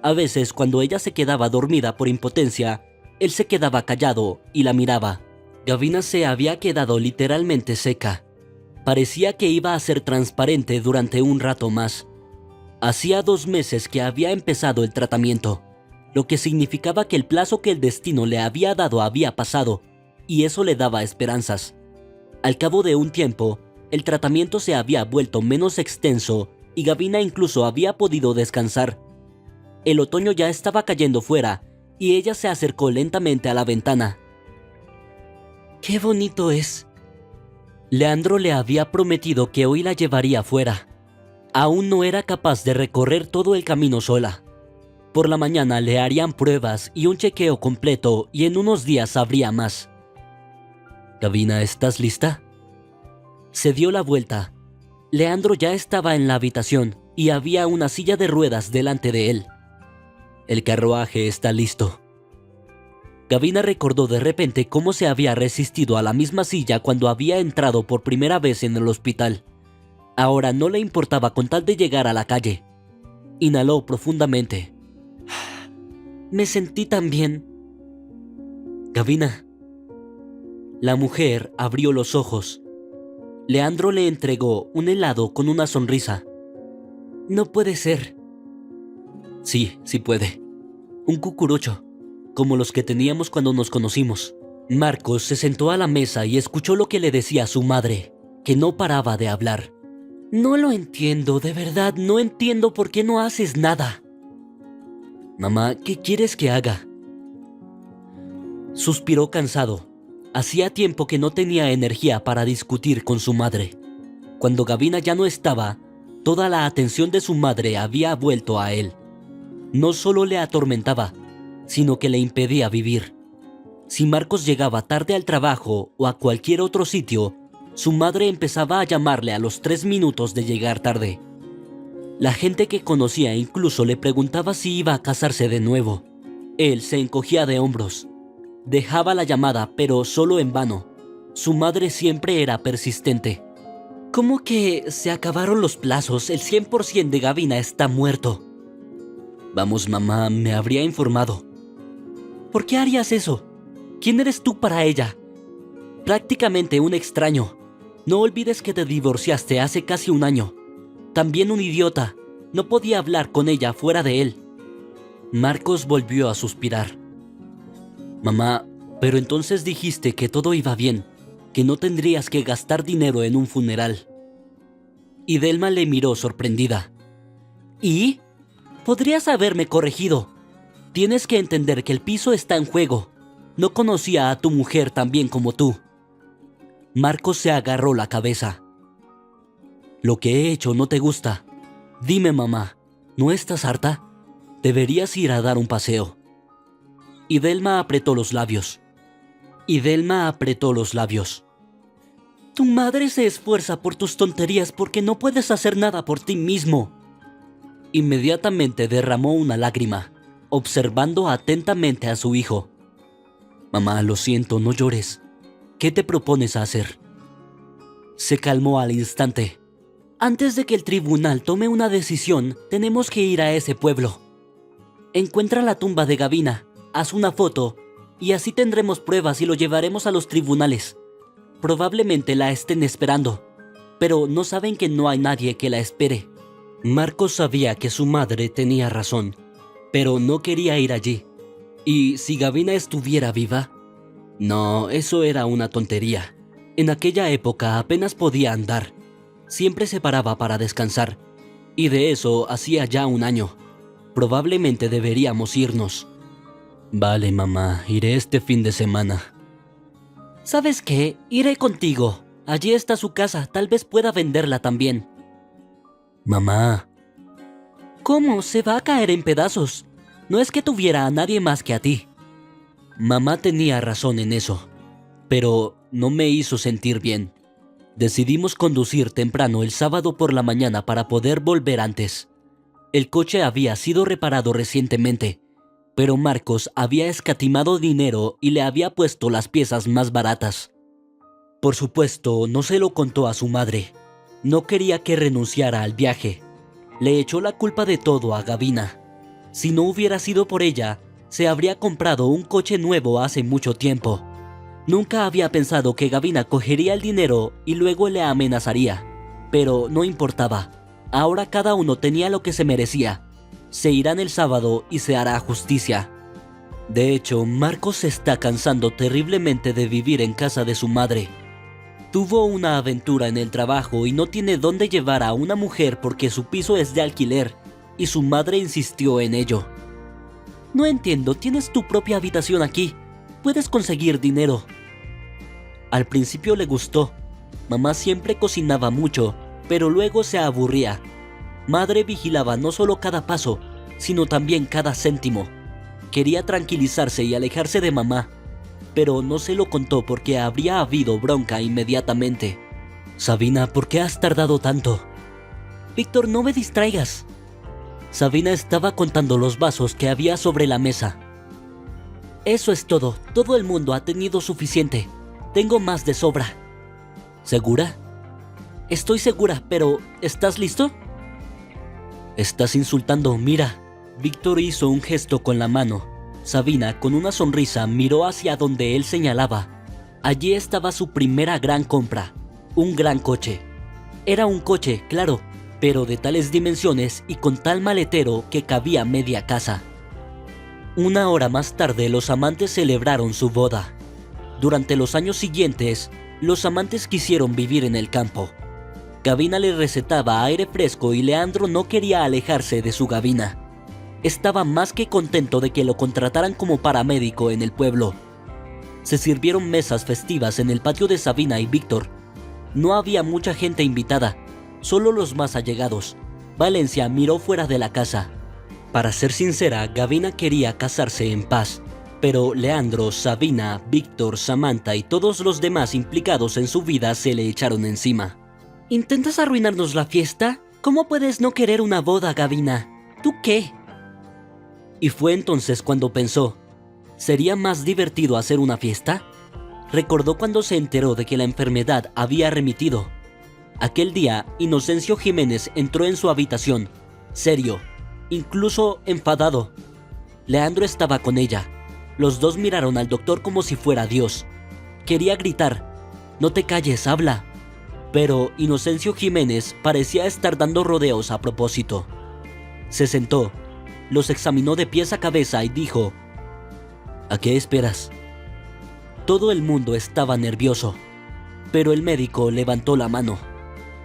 A veces, cuando ella se quedaba dormida por impotencia, él se quedaba callado y la miraba. Gavina se había quedado literalmente seca. Parecía que iba a ser transparente durante un rato más. Hacía 2 meses que había empezado el tratamiento, lo que significaba que el plazo que el destino le había dado había pasado, y eso le daba esperanzas. Al cabo de un tiempo, el tratamiento se había vuelto menos extenso y Gavina incluso había podido descansar. El otoño ya estaba cayendo fuera y ella se acercó lentamente a la ventana. «Qué bonito es». Leandro le había prometido que hoy la llevaría fuera. Aún no era capaz de recorrer todo el camino sola. Por la mañana le harían pruebas y un chequeo completo y en unos días habría más. «Gavina, ¿estás lista?». Se dio la vuelta. Leandro ya estaba en la habitación y había una silla de ruedas delante de él. «El carruaje está listo». Gavina recordó de repente cómo se había resistido a la misma silla cuando había entrado por primera vez en el hospital. Ahora no le importaba con tal de llegar a la calle. Inhaló profundamente. «Me sentí tan bien». «Gavina». La mujer abrió los ojos. Leandro le entregó un helado con una sonrisa. «No puede ser». «Sí, sí puede. Un cucurucho, como los que teníamos cuando nos conocimos». Marcos se sentó a la mesa y escuchó lo que le decía su madre, que no paraba de hablar. «No lo entiendo, de verdad, no entiendo por qué no haces nada». «Mamá, ¿qué quieres que haga?». Suspiró cansado. Hacía tiempo que no tenía energía para discutir con su madre. Cuando Gavina ya no estaba, toda la atención de su madre había vuelto a él. No solo le atormentaba, sino que le impedía vivir. Si Marcos llegaba tarde al trabajo o a cualquier otro sitio, su madre empezaba a llamarle a los 3 minutos de llegar tarde. La gente que conocía incluso le preguntaba si iba a casarse de nuevo. Él se encogía de hombros. Dejaba la llamada, pero solo en vano. Su madre siempre era persistente. ¿Cómo que se acabaron los plazos? El 100% de Gavina está muerto. Vamos, mamá, me habría informado. ¿Por qué harías eso? ¿Quién eres tú para ella? Prácticamente un extraño. No olvides que te divorciaste hace casi un año. También un idiota. No podía hablar con ella fuera de él. Marcos volvió a suspirar. Mamá, pero entonces dijiste que todo iba bien, que no tendrías que gastar dinero en un funeral. Y Delma le miró sorprendida. ¿Y? Podrías haberme corregido. Tienes que entender que el piso está en juego. No conocía a tu mujer tan bien como tú. Marcos se agarró la cabeza. Lo que he hecho no te gusta. Dime, mamá, ¿no estás harta? Deberías ir a dar un paseo. Y Delma apretó los labios. Tu madre se esfuerza por tus tonterías porque no puedes hacer nada por ti mismo. Inmediatamente derramó una lágrima, observando atentamente a su hijo. Mamá, lo siento, no llores. ¿Qué te propones hacer? Se calmó al instante. Antes de que el tribunal tome una decisión, tenemos que ir a ese pueblo. Encuentra la tumba de Gavina, haz una foto, y así tendremos pruebas y lo llevaremos a los tribunales. Probablemente la estén esperando, pero no saben que no hay nadie que la espere. Marcos sabía que su madre tenía razón, pero no quería ir allí. ¿Y si Gavina estuviera viva? No, eso era una tontería. En aquella época apenas podía andar. Siempre se paraba para descansar, y de eso hacía ya un año. Probablemente deberíamos irnos. Vale, mamá, iré este fin de semana. ¿Sabes qué? Iré contigo. Allí está su casa, tal vez pueda venderla también. Mamá. ¿Cómo? Se va a caer en pedazos. No es que tuviera a nadie más que a ti. Mamá tenía razón en eso, pero no me hizo sentir bien. Decidimos conducir temprano el sábado por la mañana para poder volver antes. El coche había sido reparado recientemente, pero Marcos había escatimado dinero y le había puesto las piezas más baratas. Por supuesto, no se lo contó a su madre. No quería que renunciara al viaje. Le echó la culpa de todo a Gavina. Si no hubiera sido por ella, se habría comprado un coche nuevo hace mucho tiempo. Nunca había pensado que Gavina cogería el dinero y luego le amenazaría. Pero no importaba. Ahora cada uno tenía lo que se merecía. Se irán el sábado y se hará justicia. De hecho, Marcos se está cansando terriblemente de vivir en casa de su madre. Tuvo una aventura en el trabajo y no tiene dónde llevar a una mujer porque su piso es de alquiler, y su madre insistió en ello. No entiendo, tienes tu propia habitación aquí. Puedes conseguir dinero. Al principio le gustó. Mamá siempre cocinaba mucho, pero luego se aburría. Madre vigilaba no solo cada paso, sino también cada céntimo. Quería tranquilizarse y alejarse de mamá, pero no se lo contó porque habría habido bronca inmediatamente. Sabina, ¿por qué has tardado tanto? Víctor, no me distraigas. Sabina estaba contando los vasos que había sobre la mesa. Eso es todo el mundo ha tenido suficiente. Tengo más de sobra. ¿Segura? Estoy segura, pero ¿estás listo? Estás insultando, mira. Víctor hizo un gesto con la mano. Sabina, con una sonrisa, miró hacia donde él señalaba. Allí estaba su primera gran compra, un gran coche. Era un coche, claro, pero de tales dimensiones y con tal maletero que cabía media casa. Una hora más tarde, los amantes celebraron su boda. Durante los años siguientes, los amantes quisieron vivir en el campo. Gavina le recetaba aire fresco y Leandro no quería alejarse de su Gavina. Estaba más que contento de que lo contrataran como paramédico en el pueblo. Se sirvieron mesas festivas en el patio de Sabina y Víctor. No había mucha gente invitada, solo los más allegados. Valencia miró fuera de la casa. Para ser sincera, Gavina quería casarse en paz, pero Leandro, Sabina, Víctor, Samantha y todos los demás implicados en su vida se le echaron encima. ¿Intentas arruinarnos la fiesta? ¿Cómo puedes no querer una boda, Gavina? ¿Tú qué? Y fue entonces cuando pensó, ¿sería más divertido hacer una fiesta? Recordó cuando se enteró de que la enfermedad había remitido. Aquel día, Inocencio Jiménez entró en su habitación, serio, incluso enfadado. Leandro estaba con ella. Los dos miraron al doctor como si fuera Dios. Quería gritar, «No te calles, habla». Pero Inocencio Jiménez parecía estar dando rodeos a propósito. Se sentó, los examinó de pies a cabeza y dijo, «¿A qué esperas?». Todo el mundo estaba nervioso, pero el médico levantó la mano.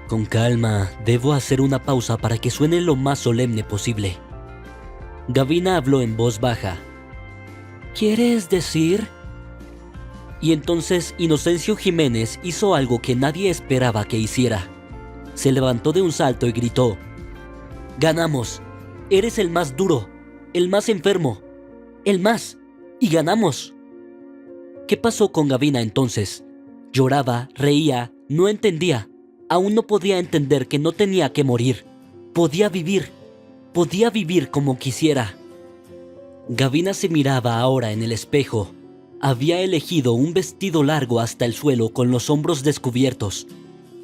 «Con calma, debo hacer una pausa para que suene lo más solemne posible». Gavina habló en voz baja. «¿Quieres decir...?» Y entonces Inocencio Jiménez hizo algo que nadie esperaba que hiciera. Se levantó de un salto y gritó, «¡Ganamos! Eres el más duro, el más enfermo, el más, y ganamos». ¿Qué pasó con Gavina entonces? Lloraba, reía, no entendía. Aún no podía entender que no tenía que morir. Podía vivir como quisiera. Gavina se miraba ahora en el espejo. Había elegido un vestido largo hasta el suelo con los hombros descubiertos.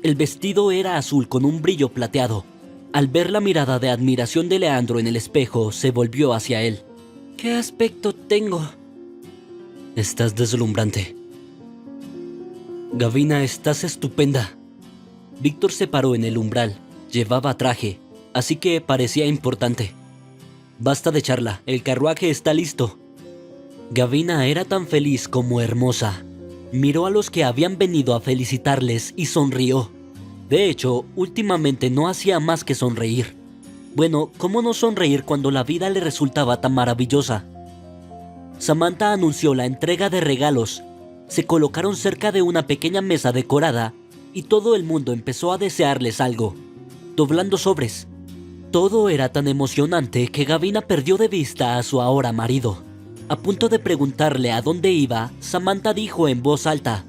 El vestido era azul con un brillo plateado. Al ver la mirada de admiración de Leandro en el espejo, se volvió hacia él. «¿Qué aspecto tengo?» «Estás deslumbrante». «Gavina, estás estupenda». Víctor se paró en el umbral. Llevaba traje, así que parecía importante. «Basta de charla, el carruaje está listo». Gavina era tan feliz como hermosa. Miró a los que habían venido a felicitarles y sonrió. De hecho, últimamente no hacía más que sonreír. Bueno, ¿cómo no sonreír cuando la vida le resultaba tan maravillosa? Samantha anunció la entrega de regalos. Se colocaron cerca de una pequeña mesa decorada y todo el mundo empezó a desearles algo, doblando sobres. Todo era tan emocionante que Gavina perdió de vista a su ahora marido. A punto de preguntarle a dónde iba, Samantha dijo en voz alta,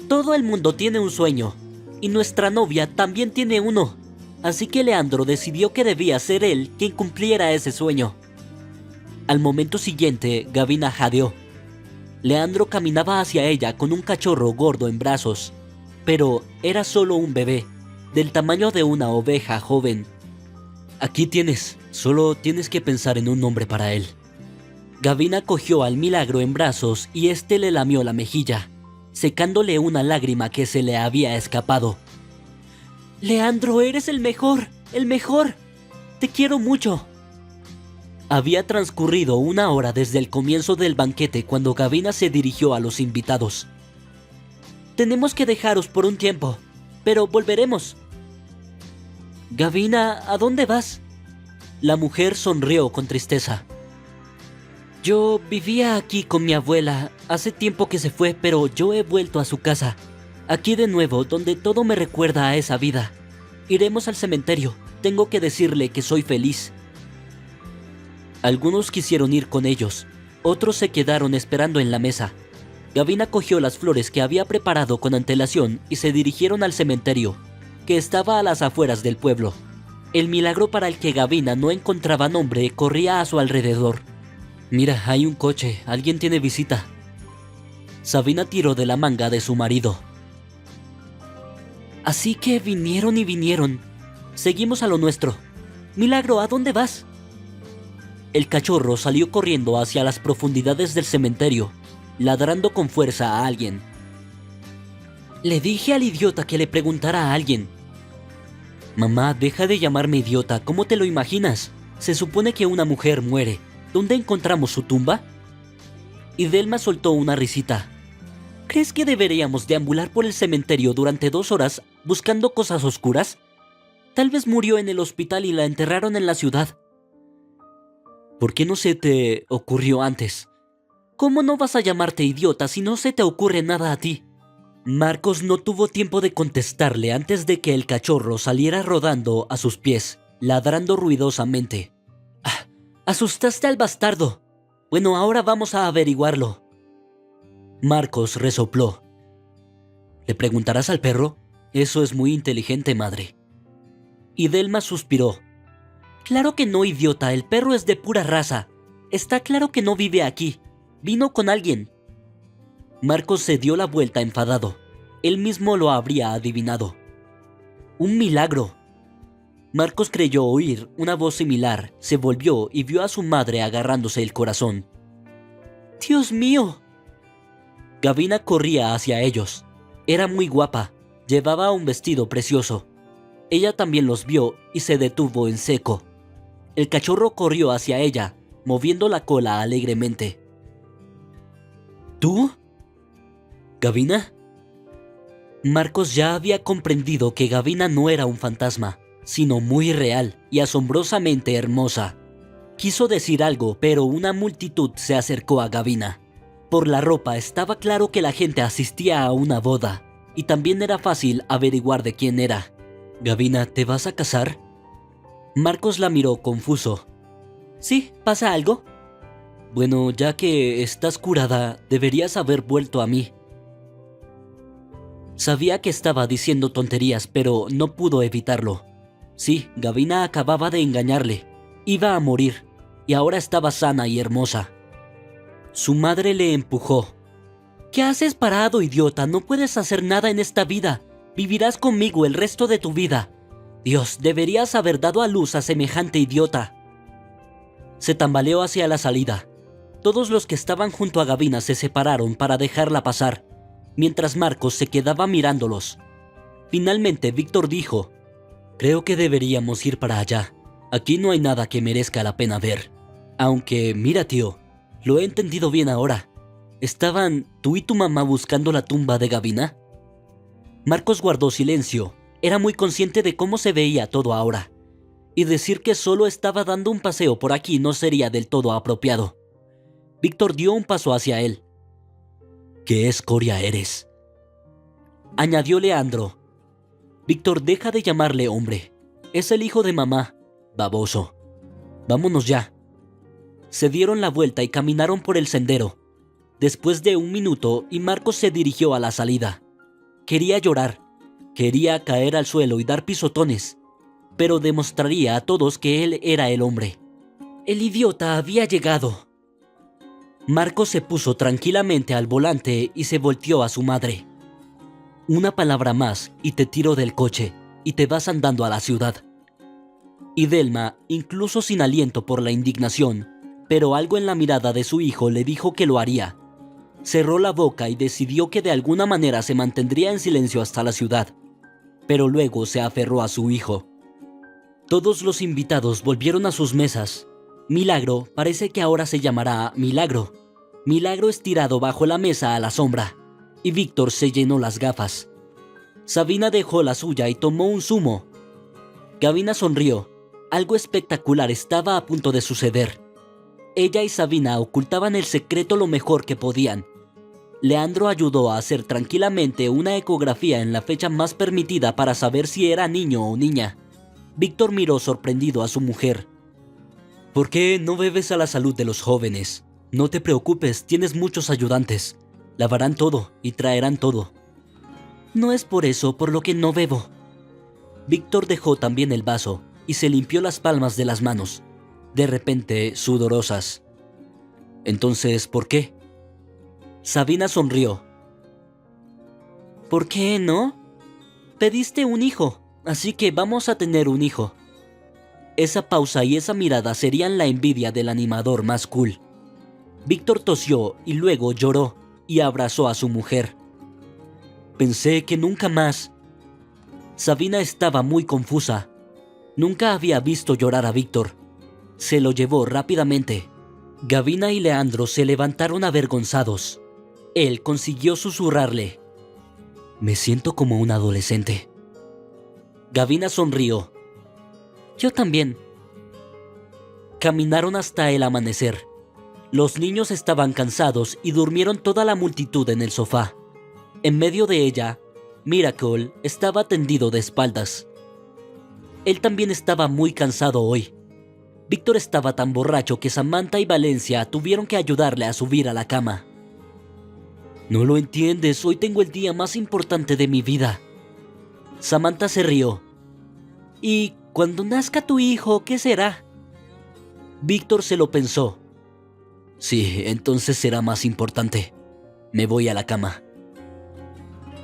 «Todo el mundo tiene un sueño, y nuestra novia también tiene uno, así que Leandro decidió que debía ser él quien cumpliera ese sueño». Al momento siguiente, Gavina jadeó. Leandro caminaba hacia ella con un cachorro gordo en brazos, pero era solo un bebé, del tamaño de una oveja joven. «Aquí tienes, solo tienes que pensar en un nombre para él». Gavina cogió al milagro en brazos y este le lamió la mejilla, secándole una lágrima que se le había escapado. «Leandro, eres el mejor, el mejor. Te quiero mucho». Había transcurrido 1 hora desde el comienzo del banquete cuando Gavina se dirigió a los invitados. «Tenemos que dejaros por un tiempo, pero volveremos». «Gavina, ¿a dónde vas?». La mujer sonrió con tristeza. «Yo vivía aquí con mi abuela. Hace tiempo que se fue, pero yo he vuelto a su casa. Aquí de nuevo, donde todo me recuerda a esa vida. Iremos al cementerio. Tengo que decirle que soy feliz». Algunos quisieron ir con ellos. Otros se quedaron esperando en la mesa. Gavina cogió las flores que había preparado con antelación y se dirigieron al cementerio, que estaba a las afueras del pueblo. El milagro para el que Gavina no encontraba nombre corría a su alrededor. «Mira, hay un coche, alguien tiene visita». Sabina tiró de la manga de su marido. «Así que vinieron y vinieron. Seguimos a lo nuestro. Milagro, ¿a dónde vas?». El cachorro salió corriendo hacia las profundidades del cementerio, ladrando con fuerza a alguien. «Le dije al idiota que le preguntara a alguien». «Mamá, deja de llamarme idiota, ¿cómo te lo imaginas? Se supone que una mujer muere. ¿Dónde encontramos su tumba?». Y Delma soltó una risita. «¿Crees que deberíamos deambular por el cementerio durante 2 horas buscando cosas oscuras? Tal vez murió en el hospital y la enterraron en la ciudad». «¿Por qué no se te ocurrió antes?». «¿Cómo no vas a llamarte idiota si no se te ocurre nada a ti?». Marcos no tuvo tiempo de contestarle antes de que el cachorro saliera rodando a sus pies, ladrando ruidosamente. «Ah, asustaste al bastardo. Bueno, ahora vamos a averiguarlo». Marcos resopló. «¿Le preguntarás al perro? Eso es muy inteligente, madre». Y Delma suspiró. Claro que no, idiota, el perro es de pura raza. Está claro que no vive aquí. Vino con alguien. Marcos se dio la vuelta enfadado. Él mismo lo habría adivinado. Un milagro. Marcos creyó oír una voz similar, se volvió y vio a su madre agarrándose el corazón. ¡Dios mío! Gavina corría hacia ellos. Era muy guapa, llevaba un vestido precioso. Ella también los vio y se detuvo en seco. El cachorro corrió hacia ella, moviendo la cola alegremente. ¿Tú? ¿Gavina? Marcos ya había comprendido que Gavina no era un fantasma, sino muy real y asombrosamente hermosa. Quiso decir algo, pero una multitud se acercó a Gavina. Por la ropa estaba claro que la gente asistía a una boda, y también era fácil averiguar de quién era. «Gavina, ¿te vas a casar?» Marcos la miró confuso. «Sí, ¿pasa algo?» «Bueno, ya que estás curada, deberías haber vuelto a mí». Sabía que estaba diciendo tonterías, pero no pudo evitarlo. Sí, Gavina acababa de engañarle. Iba a morir, y ahora estaba sana y hermosa. Su madre le empujó. «¿Qué haces parado, idiota? No puedes hacer nada en esta vida. Vivirás conmigo el resto de tu vida. Dios, deberías haber dado a luz a semejante idiota». Se tambaleó hacia la salida. Todos los que estaban junto a Gavina se separaron para dejarla pasar, mientras Marcos se quedaba mirándolos. Finalmente Víctor dijo: «Creo que deberíamos ir para allá. Aquí no hay nada que merezca la pena ver. Aunque, mira, tío, lo he entendido bien ahora. ¿Estaban tú y tu mamá buscando la tumba de Gavina?» Marcos guardó silencio. Era muy consciente de cómo se veía todo ahora. Y decir que solo estaba dando un paseo por aquí no sería del todo apropiado. Víctor dio un paso hacia él. «¿Qué escoria eres?», añadió Leandro. «Víctor, deja de llamarle hombre. Es el hijo de mamá, baboso. Vámonos ya». Se dieron la vuelta y caminaron por el sendero. Después de un minuto, y Marcos se dirigió a la salida. Quería llorar. Quería caer al suelo y dar pisotones, pero demostraría a todos que él era el hombre. El idiota había llegado. Marcos se puso tranquilamente al volante y se volteó a su madre. «Una palabra más y te tiro del coche y te vas andando a la ciudad». Y Delma, incluso sin aliento por la indignación, pero algo en la mirada de su hijo le dijo que lo haría. Cerró la boca y decidió que de alguna manera se mantendría en silencio hasta la ciudad, pero luego se aferró a su hijo. Todos los invitados volvieron a sus mesas. Milagro parece que ahora se llamará Milagro. Milagro estirado bajo la mesa a la sombra, y Víctor se llenó las gafas. Sabina dejó la suya y tomó un zumo. Gavina sonrió. Algo espectacular estaba a punto de suceder. Ella y Sabina ocultaban el secreto lo mejor que podían. Leandro ayudó a hacer tranquilamente una ecografía en la fecha más permitida para saber si era niño o niña. Víctor miró sorprendido a su mujer. «¿Por qué no bebes a la salud de los jóvenes? No te preocupes, tienes muchos ayudantes. Lavarán todo y traerán todo». «No es por eso por lo que no bebo». Víctor dejó también el vaso y se limpió las palmas de las manos, de repente sudorosas. «Entonces, ¿por qué?» Sabina sonrió. «¿Por qué no? Pediste un hijo, así que vamos a tener un hijo». Esa pausa y esa mirada serían la envidia del animador más cool. Víctor tosió y luego lloró y abrazó a su mujer. «Pensé que nunca más». Sabina estaba muy confusa. Nunca había visto llorar a Víctor. Se lo llevó rápidamente. Gavina y Leandro se levantaron avergonzados. Él consiguió susurrarle: «Me siento como un adolescente». Gavina sonrió. «Yo también». Caminaron hasta el amanecer. Los niños estaban cansados y durmieron toda la multitud en el sofá. En medio de ella, Miracle estaba tendido de espaldas. Él también estaba muy cansado hoy. Víctor estaba tan borracho que Samantha y Valencia tuvieron que ayudarle a subir a la cama. «No lo entiendes, hoy tengo el día más importante de mi vida». Samantha se rió. «¿Y Cuando nazca tu hijo, ¿qué será? Víctor se lo pensó. Sí, entonces será más importante. Me voy a la cama.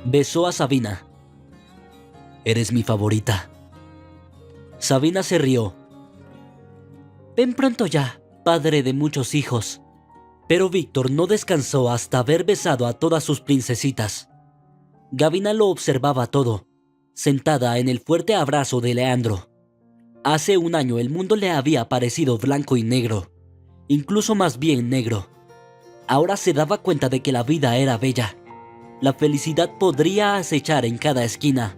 Besó a Sabina. Eres mi favorita. Sabina se rió. Ven pronto ya, padre de muchos hijos. Pero Víctor no descansó hasta haber besado a todas sus princesitas. Gavina lo observaba todo, sentada en el fuerte abrazo de Leandro. Hace un año el mundo le había parecido blanco y negro, incluso más bien negro. Ahora se daba cuenta de que la vida era bella. La felicidad podría acechar en cada esquina.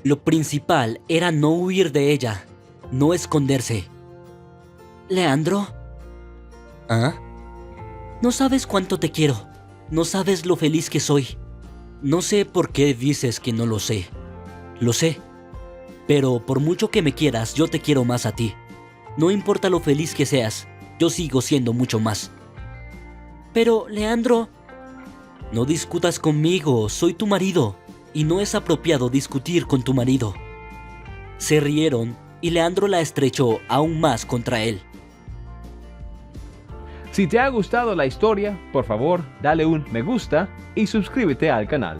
Lo principal era no huir de ella, no esconderse. ¿Leandro? ¿Ah? No sabes cuánto te quiero. No sabes lo feliz que soy. No sé por qué dices que no lo sé. Lo sé. Pero por mucho que me quieras, yo te quiero más a ti. No importa lo feliz que seas, yo sigo siendo mucho más. Pero, Leandro... No discutas conmigo, soy tu marido, y no es apropiado discutir con tu marido. Se rieron y Leandro la estrechó aún más contra él. Si te ha gustado la historia, por favor, dale un me gusta y suscríbete al canal.